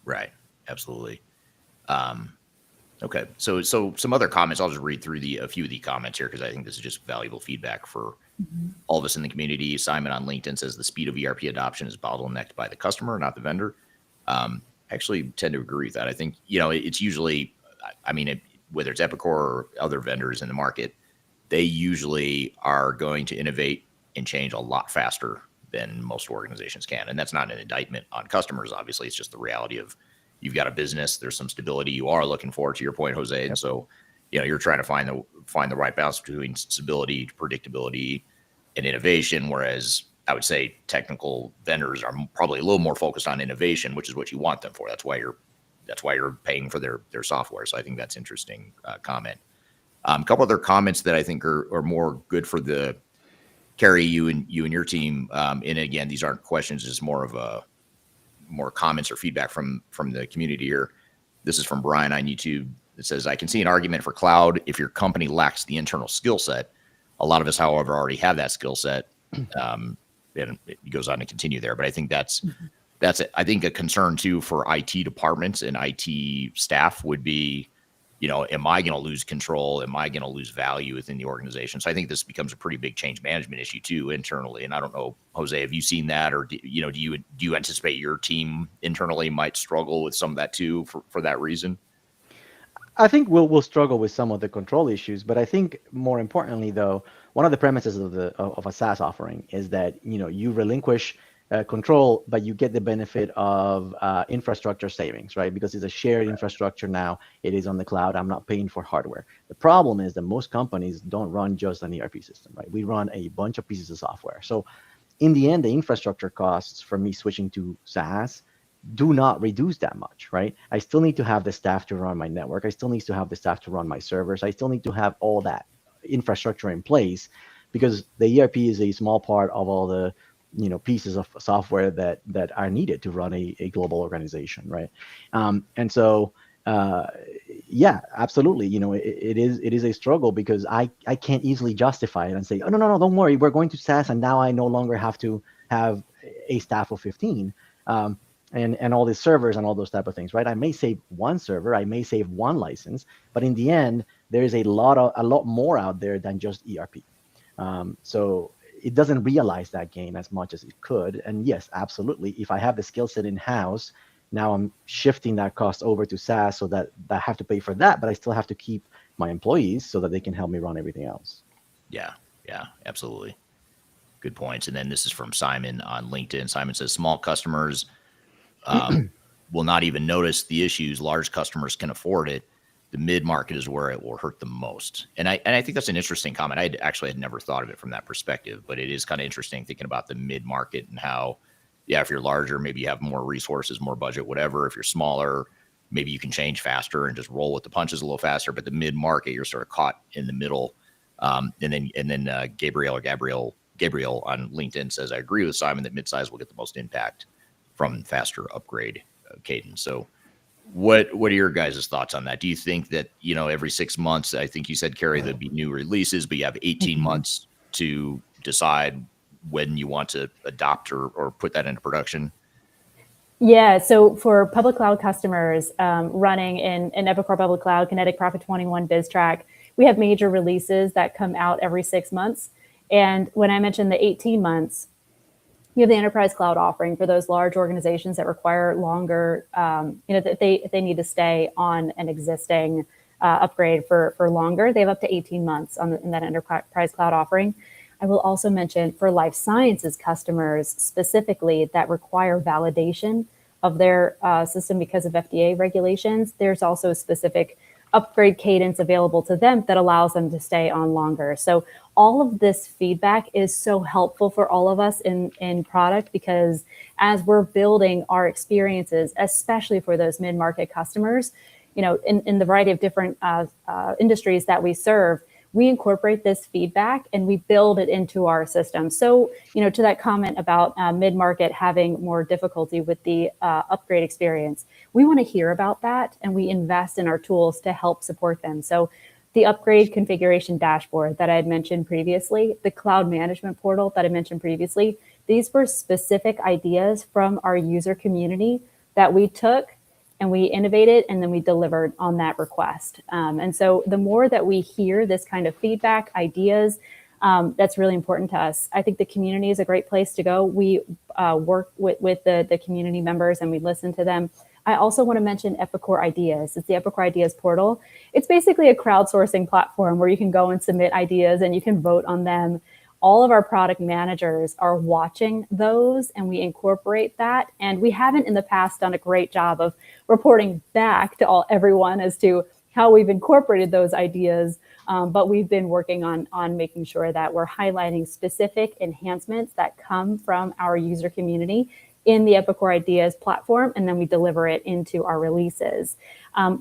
Right. Absolutely. Okay. So some other comments. I'll just read through a few of the comments here, because I think this is just valuable feedback for all of us in the community. Simon on LinkedIn says the speed of ERP adoption is bottlenecked by the customer, not the vendor. I actually tend to agree with that. I think, it's usually, whether it's Epicor or other vendors in the market, they usually are going to innovate and change a lot faster than most organizations can. And that's not an indictment on customers. Obviously, it's just the reality of, you've got a business, there's some stability you are looking for, to your point, Jose. And so, you're trying to find the right balance between stability, predictability, and innovation. Whereas I would say technical vendors are probably a little more focused on innovation, which is what you want them for. That's why you're paying for their software. So I think that's interesting comment. A couple other comments that I think are more good for the Kerrie, you and your team, and again, these aren't questions, it's more of more comments or feedback from the community here. This is from Brian on YouTube. It says, I can see an argument for cloud if your company lacks the internal skill set. A lot of us, however, already have that skill set. And it goes on to continue there. But I think that's I think a concern too for IT departments and IT staff would be, am I going to lose control? Am I going to lose value within the organization? So I think this becomes a pretty big change management issue too internally. And I don't know, Jose, have you seen that, or do you anticipate your team internally might struggle with some of that too for that reason? I think we'll struggle with some of the control issues, but I think more importantly, though, one of the premises of a SaaS offering is that you relinquish control, but you get the benefit of infrastructure savings, right? Because it's a shared infrastructure now. It is on the cloud. I'm not paying for hardware. The problem is that most companies don't run just an ERP system, right? We run a bunch of pieces of software. So in the end, the infrastructure costs for me switching to SaaS do not reduce that much, right? I still need to have the staff to run my network. I still need to have the staff to run my servers. I still need to have all that infrastructure in place, because the ERP is a small part of all the pieces of software that are needed to run a global organization, right? And so yeah, absolutely. It is a struggle, because I can't easily justify it and say, oh, no, don't worry, we're going to SaaS, and now I no longer have to have a staff of 15. And all these servers and all those type of things, right? I may save one server, I may save one license, but in the end, there is a lot more out there than just ERP. So it doesn't realize that gain as much as it could. And yes, absolutely, if I have the skill set in-house, now I'm shifting that cost over to SaaS, so that I have to pay for that, but I still have to keep my employees so that they can help me run everything else. Yeah, absolutely. Good points. And then this is from Simon on LinkedIn. Simon says, small customers will not even notice the issues. Large customers can afford it. The mid-market is where it will hurt the most. And I think that's an interesting comment. I had never thought of it from that perspective, but it is kind of interesting thinking about the mid-market and how, if you're larger, maybe you have more resources, more budget, whatever. If you're smaller, maybe you can change faster and just roll with the punches a little faster. But the mid-market, you're sort of caught in the middle. And then Gabriel on LinkedIn says, I agree with Simon that midsize will get the most impact from faster upgrade cadence. So what are your guys' thoughts on that? Do you think that, every 6 months, I think you said, Kerrie, there'd be new releases, but you have 18 months to decide when you want to adopt or put that into production? Yeah, so for public cloud customers running in Epicor Public Cloud, Kinetic Prophet 21, BizTrack, we have major releases that come out every 6 months. And when I mentioned the 18 months, we have the enterprise cloud offering for those large organizations that require longer, if they need to stay on an existing upgrade for longer, they have up to 18 months in that enterprise cloud offering. I will also mention for life sciences customers specifically that require validation of their system because of FDA regulations, there's also a specific upgrade cadence available to them that allows them to stay on longer. So all of this feedback is so helpful for all of us in product, because as we're building our experiences, especially for those mid-market customers, in the variety of different industries that we serve, we incorporate this feedback and we build it into our system. So, to that comment about mid-market having more difficulty with the upgrade experience, we want to hear about that, and we invest in our tools to help support them. So the upgrade configuration dashboard that I had mentioned previously, the cloud management portal that I mentioned previously, these were specific ideas from our user community that we took and we innovated, and then we delivered on that request. And so the more that we hear this kind of feedback, ideas, that's really important to us. I think the community is a great place to go. We work with the community members and we listen to them. I also want to mention Epicor Ideas. It's the Epicor Ideas portal. It's basically a crowdsourcing platform where you can go and submit ideas and you can vote on them. All of our product managers are watching those, and we incorporate that. And we haven't in the past done a great job of reporting back to everyone as to how we've incorporated those ideas. But we've been working on making sure that we're highlighting specific enhancements that come from our user community in the Epicor Ideas platform, and then we deliver it into our releases.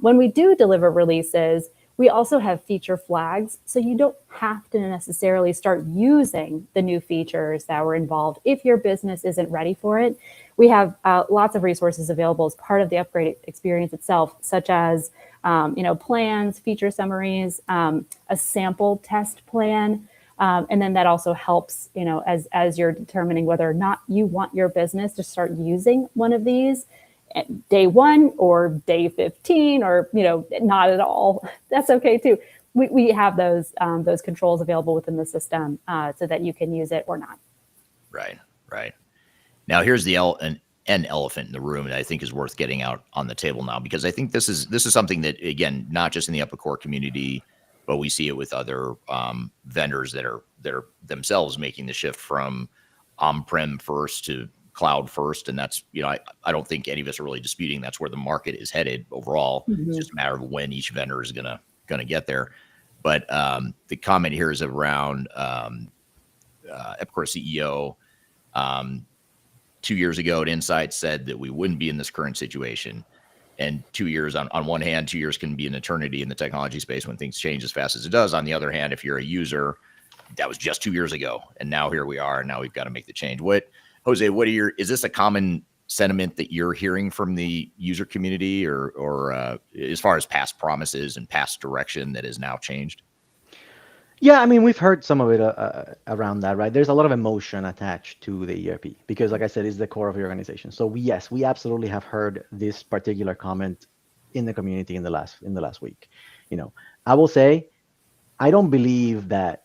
When we do deliver releases, We also have feature flags, so you don't have to necessarily start using the new features that were involved if your business isn't ready for it. We have lots of resources available as part of the upgrade experience itself, such as plans, feature summaries, a sample test plan, and then that also helps as you're determining whether or not you want your business to start using one of these. Day 1 or day 15 or not at all, that's okay too. We have those controls available within the system so that you can use it or not. Right. Now here's an elephant in the room that I think is worth getting out on the table now, because I think this is something that, again, not just in the Epicor community, but we see it with other vendors that are themselves making the shift from on-prem first to cloud first. And that's, I don't think any of us are really disputing that's where the market is headed overall. Mm-hmm. It's just a matter of when each vendor is gonna get there. But the comment here is around Epicor CEO 2 years ago at Insight said that we wouldn't be in this current situation. And 2 years on one hand, 2 years can be an eternity in the technology space when things change as fast as it does. On the other hand, if you're a user, that was just 2 years ago. And now here we are, and now we've got to make the change. Jose, is this a common sentiment that you're hearing from the user community or as far as past promises and past direction that has now changed? Yeah, I mean, we've heard some of it around that, right? There's a lot of emotion attached to the ERP because, like I said, it's the core of the organization. So yes, we absolutely have heard this particular comment in the community in the last week. I will say, I don't believe that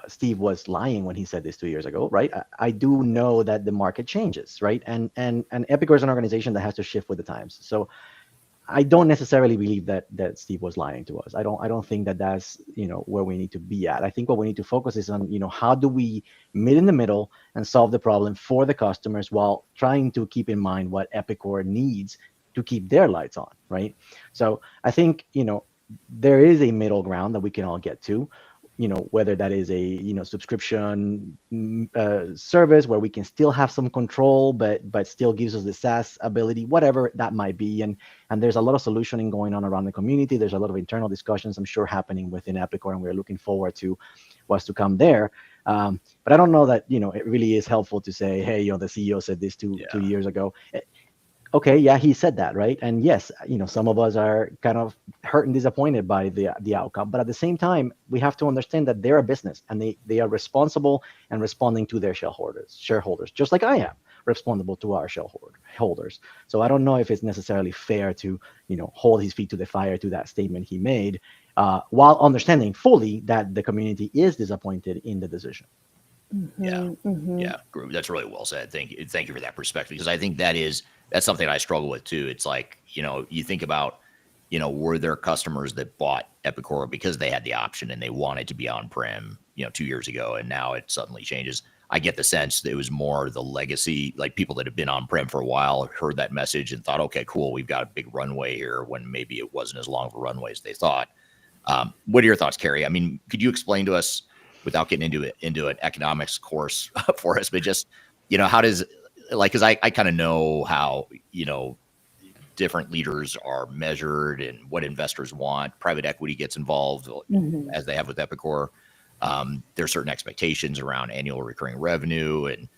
Steve was lying when he said this 2 years ago, right? I do know that the market changes, right? And Epicor is an organization that has to shift with the times. So I don't necessarily believe that Steve was lying to us. I don't think that that's where we need to be at. I think what we need to focus is on how do we meet in the middle and solve the problem for the customers while trying to keep in mind what Epicor needs to keep their lights on, right? So I think there is a middle ground that we can all get to. Whether that is a subscription service where we can still have some control, but still gives us the SaaS ability, whatever that might be. And there's a lot of solutioning going on around the community. There's a lot of internal discussions, I'm sure, happening within Epicor, and we're looking forward to what's to come there. But I don't know that it really is helpful to say, hey, the CEO said this two years ago. Okay, yeah, he said that, right? And yes, some of us are kind of hurt and disappointed by the outcome. But at the same time, we have to understand that they're a business and they are responsible and responding to their shareholders, just like I am responsible to our shareholders. So I don't know if it's necessarily fair to, hold his feet to the fire to that statement he made, while understanding fully that the community is disappointed in the decision. Mm-hmm, yeah, mm-hmm. Yeah, that's really well said. Thank you for that perspective, because I think that's something I struggle with too. It's like, you think about, were there customers that bought Epicor because they had the option and they wanted to be on-prem, 2 years ago, and now it suddenly changes. I get the sense that it was more the legacy, like people that have been on-prem for a while, heard that message and thought, okay, cool, we've got a big runway here, when maybe it wasn't as long of a runway as they thought. What are your thoughts, Kerrie? I mean, could you explain to us, without getting into an economics course for us, but just, how does, because I kind of know how, different leaders are measured and what investors want. Private equity gets involved, as they have with Epicor. There's certain expectations around annual recurring revenue and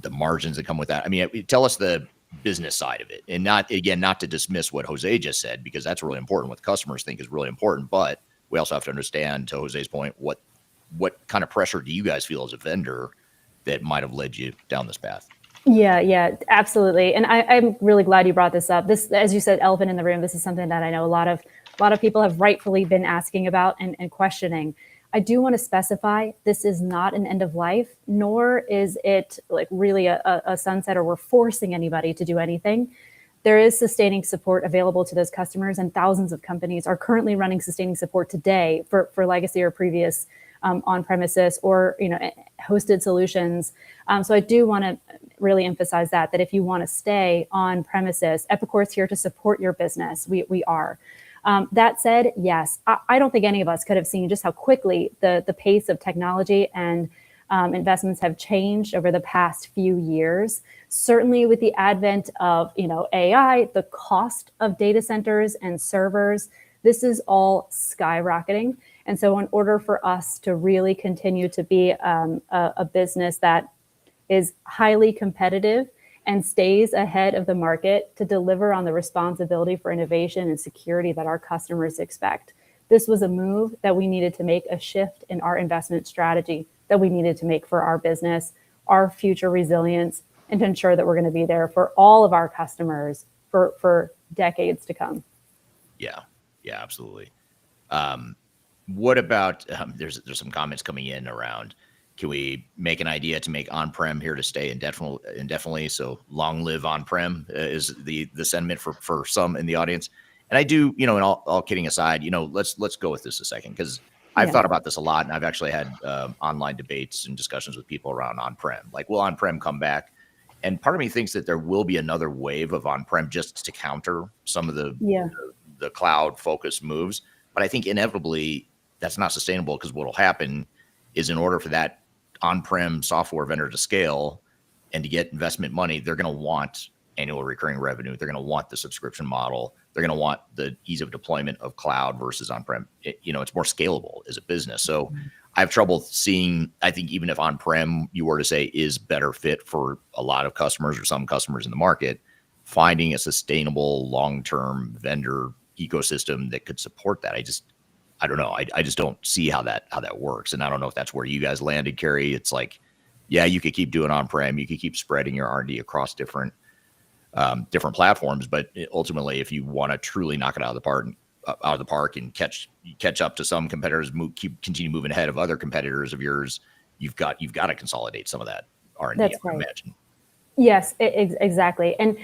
the margins that come with that. I mean, tell us the business side of it, and not to dismiss what Jose just said, because that's really important. What customers think is really important, but we also have to understand, to Jose's point, what kind of pressure do you guys feel as a vendor that might have led you down this path? Yeah, absolutely. And I'm really glad you brought this up. This, as you said, elephant in the room, this is something that I know a lot of people have rightfully been asking about and questioning. I do want to specify, this is not an end of life, nor is it like really a sunset, or we're forcing anybody to do anything. There is sustaining support available to those customers, and thousands of companies are currently running sustaining support today for legacy or previous on-premises or hosted solutions. So I do want to really emphasize that if you want to stay on premises, Epicor is here to support your business. We are. That said, yes, I don't think any of us could have seen just how quickly the pace of technology and investments have changed over the past few years. Certainly with the advent of AI, the cost of data centers and servers This is all skyrocketing. And so in order for us to really continue to be a business that is highly competitive and stays ahead of the market to deliver on the responsibility for innovation and security that our customers expect, this was a move that we needed to make, a shift in our investment strategy that we needed to make for our business, our future resilience, and to ensure that we're going to be there for all of our customers for decades to come. Yeah, absolutely. What about, there's some comments coming in around, can we make an idea to make on-prem here to stay indefinitely? So long live on-prem is the sentiment for some in the audience. And I do, and all kidding aside, let's go with this a second, because I've thought about this a lot, and I've actually had online debates and discussions with people around on-prem. Like, will on-prem come back? And part of me thinks that there will be another wave of on-prem just to counter some of the cloud-focused moves. But I think inevitably that's not sustainable, because what will happen is, in order for that on-prem software vendor to scale and to get investment money, they're going to want annual recurring revenue. They're going to want the subscription model. They're going to want the ease of deployment of cloud versus on-prem. It's more scalable as a business. So I have trouble seeing, I think even if on-prem, you were to say, is better fit for a lot of customers or some customers in the market, finding a sustainable long-term vendor ecosystem that could support that. I don't know. I just don't see how that works. And I don't know if that's where you guys landed, Kerrie. It's like, yeah, you could keep doing on-prem. You could keep spreading your R&D across different platforms. But ultimately, if you want to truly knock it out of the park and catch up to some competitors, continue moving ahead of other competitors of yours, you've got to consolidate some of that R&D. That's I right. imagine. Yes, exactly. And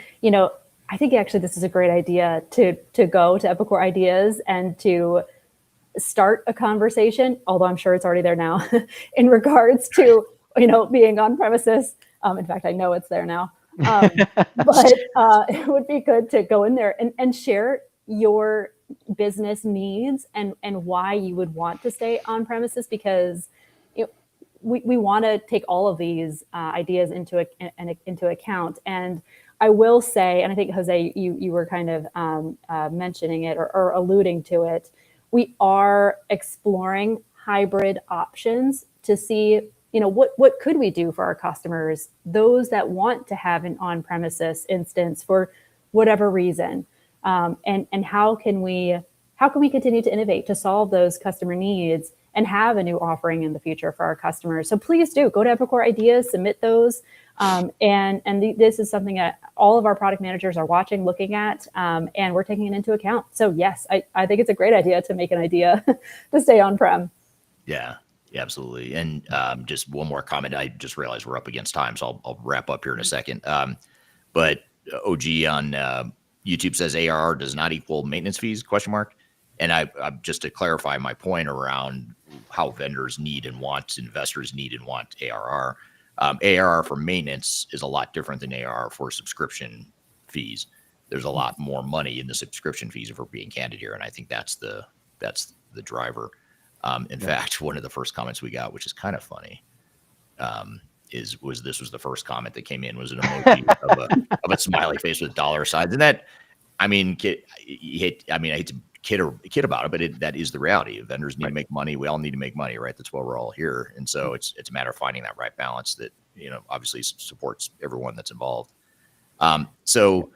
I think actually this is a great idea to go to Epicor Ideas and to start a conversation, although I'm sure it's already there now, in regards to being on premises. In fact, I know it's there now. But it would be good to go in there and share your business needs and why you would want to stay on premises, because we want to take all of these ideas into account. And I will say, and I think, Jose, you were kind of mentioning it or alluding to it, we are exploring hybrid options to see what could we do for our customers, those that want to have an on-premises instance for whatever reason, and how can we continue to innovate to solve those customer needs and have a new offering in the future for our customers. So please do go to Epicor Ideas, submit those, this is something that all of our product managers are watching, looking at, and we're taking it into account. So yes, I think it's a great idea to make an idea to stay on-prem. Yeah, absolutely. And just one more comment. I just realized we're up against time, so I'll wrap up here in a second. But OG on YouTube says ARR does not equal maintenance fees, ? And I just to clarify my point around how vendors need and want, investors need and want ARR. ARR for maintenance is a lot different than ARR for subscription fees. There's a lot more money in the subscription fees, if we're being candid here, and I think that's the driver. In fact, one of the first comments we got, which is kind of funny, was the first comment that came in, was an emoji of a smiley face with dollar signs, and that, I hate to kid about it, but that is the reality. Vendors need to make money. We all need to make money, right? That's why we're all here. And so it's a matter of finding that right balance that, obviously supports everyone that's involved. So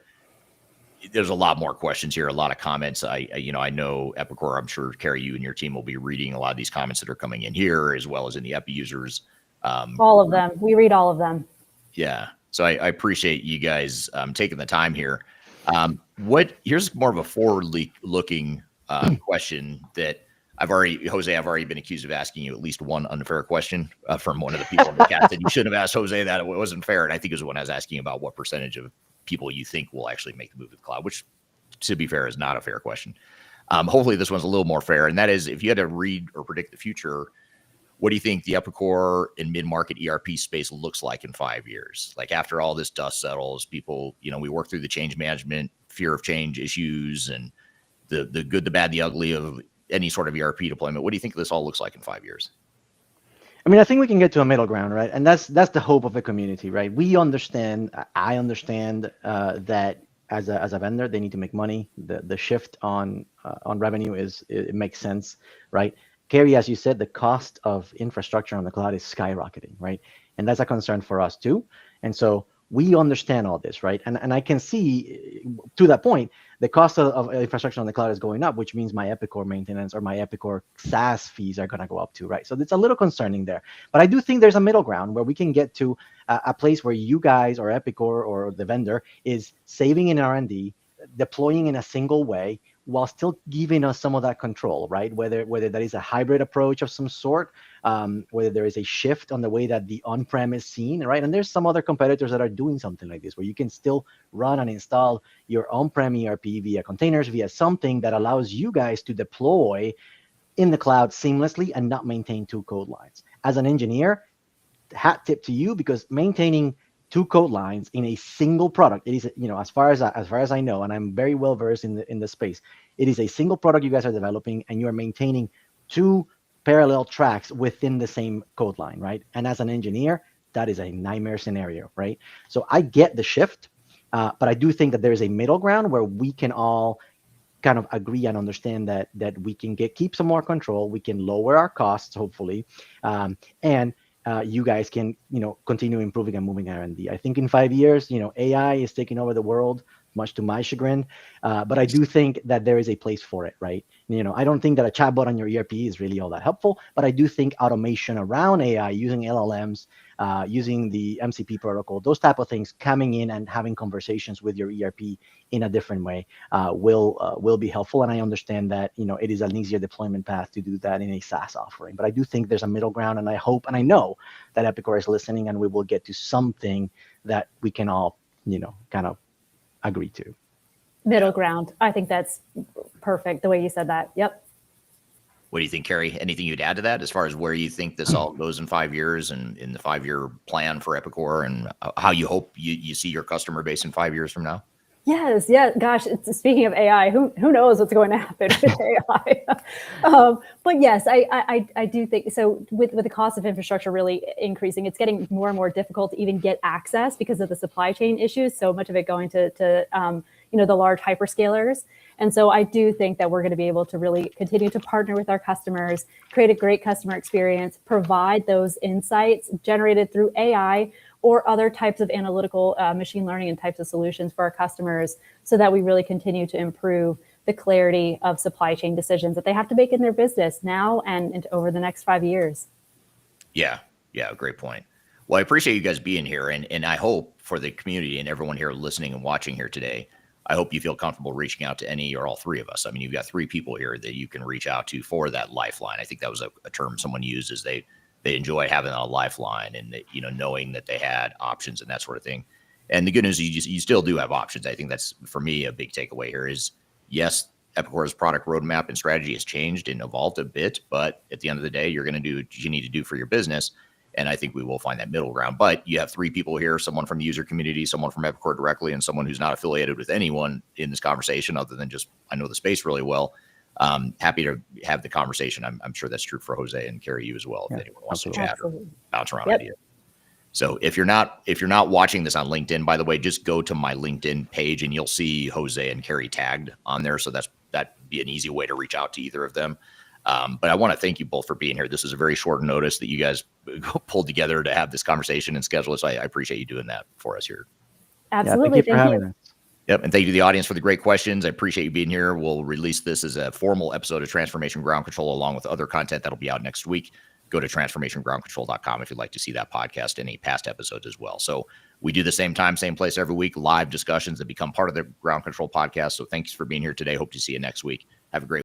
there's a lot more questions here, a lot of comments. I know Epicor, I'm sure, Kerrie, you and your team will be reading a lot of these comments that are coming in here, as well as in the EpiUsers. All of them. We read all of them. Yeah. So I appreciate you guys taking the time here. Here's more of a forward-looking question that I've already been accused of asking you at least one unfair question from one of the people in the chat that you shouldn't have asked Jose, that it wasn't fair. And I think it was when I was asking about what percentage of people you think will actually make the move to the cloud, which, to be fair, is not a fair question. Hopefully this one's a little more fair. And that is, if you had to read or predict the future, what do you think the Epicor and mid-market ERP space looks like in 5 years? Like, after all this dust settles, people, we work through the change management, fear of change issues, and the good, the bad, the ugly of any sort of ERP deployment. What do you think this all looks like in 5 years? I think we can get to a middle ground, right? And that's the hope of the community, right? I understand that as a vendor, they need to make money. The shift on revenue it makes sense, right? Kerrie, as you said, the cost of infrastructure on the cloud is skyrocketing, right? And that's a concern for us too. And so we understand all this, right? And I can see, to that point, the cost of infrastructure on the cloud is going up, which means my Epicor maintenance or my Epicor SaaS fees are going to go up too, right? So it's a little concerning there. But I do think there's a middle ground where we can get to a place where you guys or Epicor or the vendor is saving in R&D, deploying in a single way, while still giving us some of that control, right? Whether that is a hybrid approach of some sort, whether there is a shift on the way that the on-prem is seen, right? And there's some other competitors that are doing something like this, where you can still run and install your on-prem ERP via containers, via something that allows you guys to deploy in the cloud seamlessly and not maintain two code lines. As an engineer, hat tip to you, because maintaining two code lines in a single product, it is, as far as I know, and I'm very well versed in the space, it is a single product you guys are developing, and you are maintaining two parallel tracks within the same code line, right? And as an engineer, that is a nightmare scenario, right? So I get the shift, but I do think that there is a middle ground where we can all kind of agree and understand that we can keep some more control, we can lower our costs, hopefully, and you guys can, continue improving and moving R&D. I think in 5 years, AI is taking over the world, much to my chagrin. But I do think that there is a place for it, right? I don't think that a chatbot on your ERP is really all that helpful, but I do think automation around AI, using LLMs, using the MCP protocol, those type of things, coming in and having conversations with your ERP in a different way will be helpful. And I understand that, it is an easier deployment path to do that in a SaaS offering. But I do think there's a middle ground, and I hope and I know that Epicor is listening, and we will get to something that we can all, kind of agree to. Middle ground. I think that's perfect, the way you said that. Yep. What do you think, Kerrie? Anything you'd add to that as far as where you think this all goes in 5 years, and in the 5-year plan for Epicor, and how you hope you see your customer base in 5 years from now? Yes. Yeah. Gosh, speaking of AI, who knows what's going to happen with AI? But yes, I do think so. With the cost of infrastructure really increasing, it's getting more and more difficult to even get access because of the supply chain issues. So much of it going to the large hyperscalers. And so I do think that we're going to be able to really continue to partner with our customers, create a great customer experience, provide those insights generated through AI or other types of analytical machine learning and types of solutions for our customers, so that we really continue to improve the clarity of supply chain decisions that they have to make in their business now and over the next 5 years. Yeah, great point. Well, I appreciate you guys being here, and I hope for the community and everyone here listening and watching here today, I hope you feel comfortable reaching out to any or all three of us. I mean, you've got three people here that you can reach out to for that lifeline. I think that was a term someone used, is they enjoy having a lifeline, and that, knowing that they had options and that sort of thing. And the good news is you still do have options. I think that's, for me, a big takeaway here is, yes, Epicor's product roadmap and strategy has changed and evolved a bit, but at the end of the day, you're going to do what you need to do for your business. And I think we will find that middle ground. But you have three people here, someone from the user community, someone from Epicor directly, and someone who's not affiliated with anyone in this conversation other than just, I know the space really well. Happy to have the conversation. I'm sure that's true for Jose and Kerrie, you as well, if anyone wants to chat or bounce around ideas. So if you're not watching this on LinkedIn, by the way, just go to my LinkedIn page and you'll see Jose and Kerrie tagged on there. So that'd be an easy way to reach out to either of them. But I want to thank you both for being here. This is a very short notice that you guys pulled together to have this conversation and schedule it. So I appreciate you doing that for us here. Absolutely. Yeah, thank you for having us. Yep. And thank you to the audience for the great questions. I appreciate you being here. We'll release this as a formal episode of Transformation Ground Control, along with other content that'll be out next week. Go to transformationgroundcontrol.com if you'd like to see that podcast and any past episodes as well. So we do the same time, same place every week, live discussions that become part of the Ground Control podcast. So thanks for being here today. Hope to see you next week. Have a great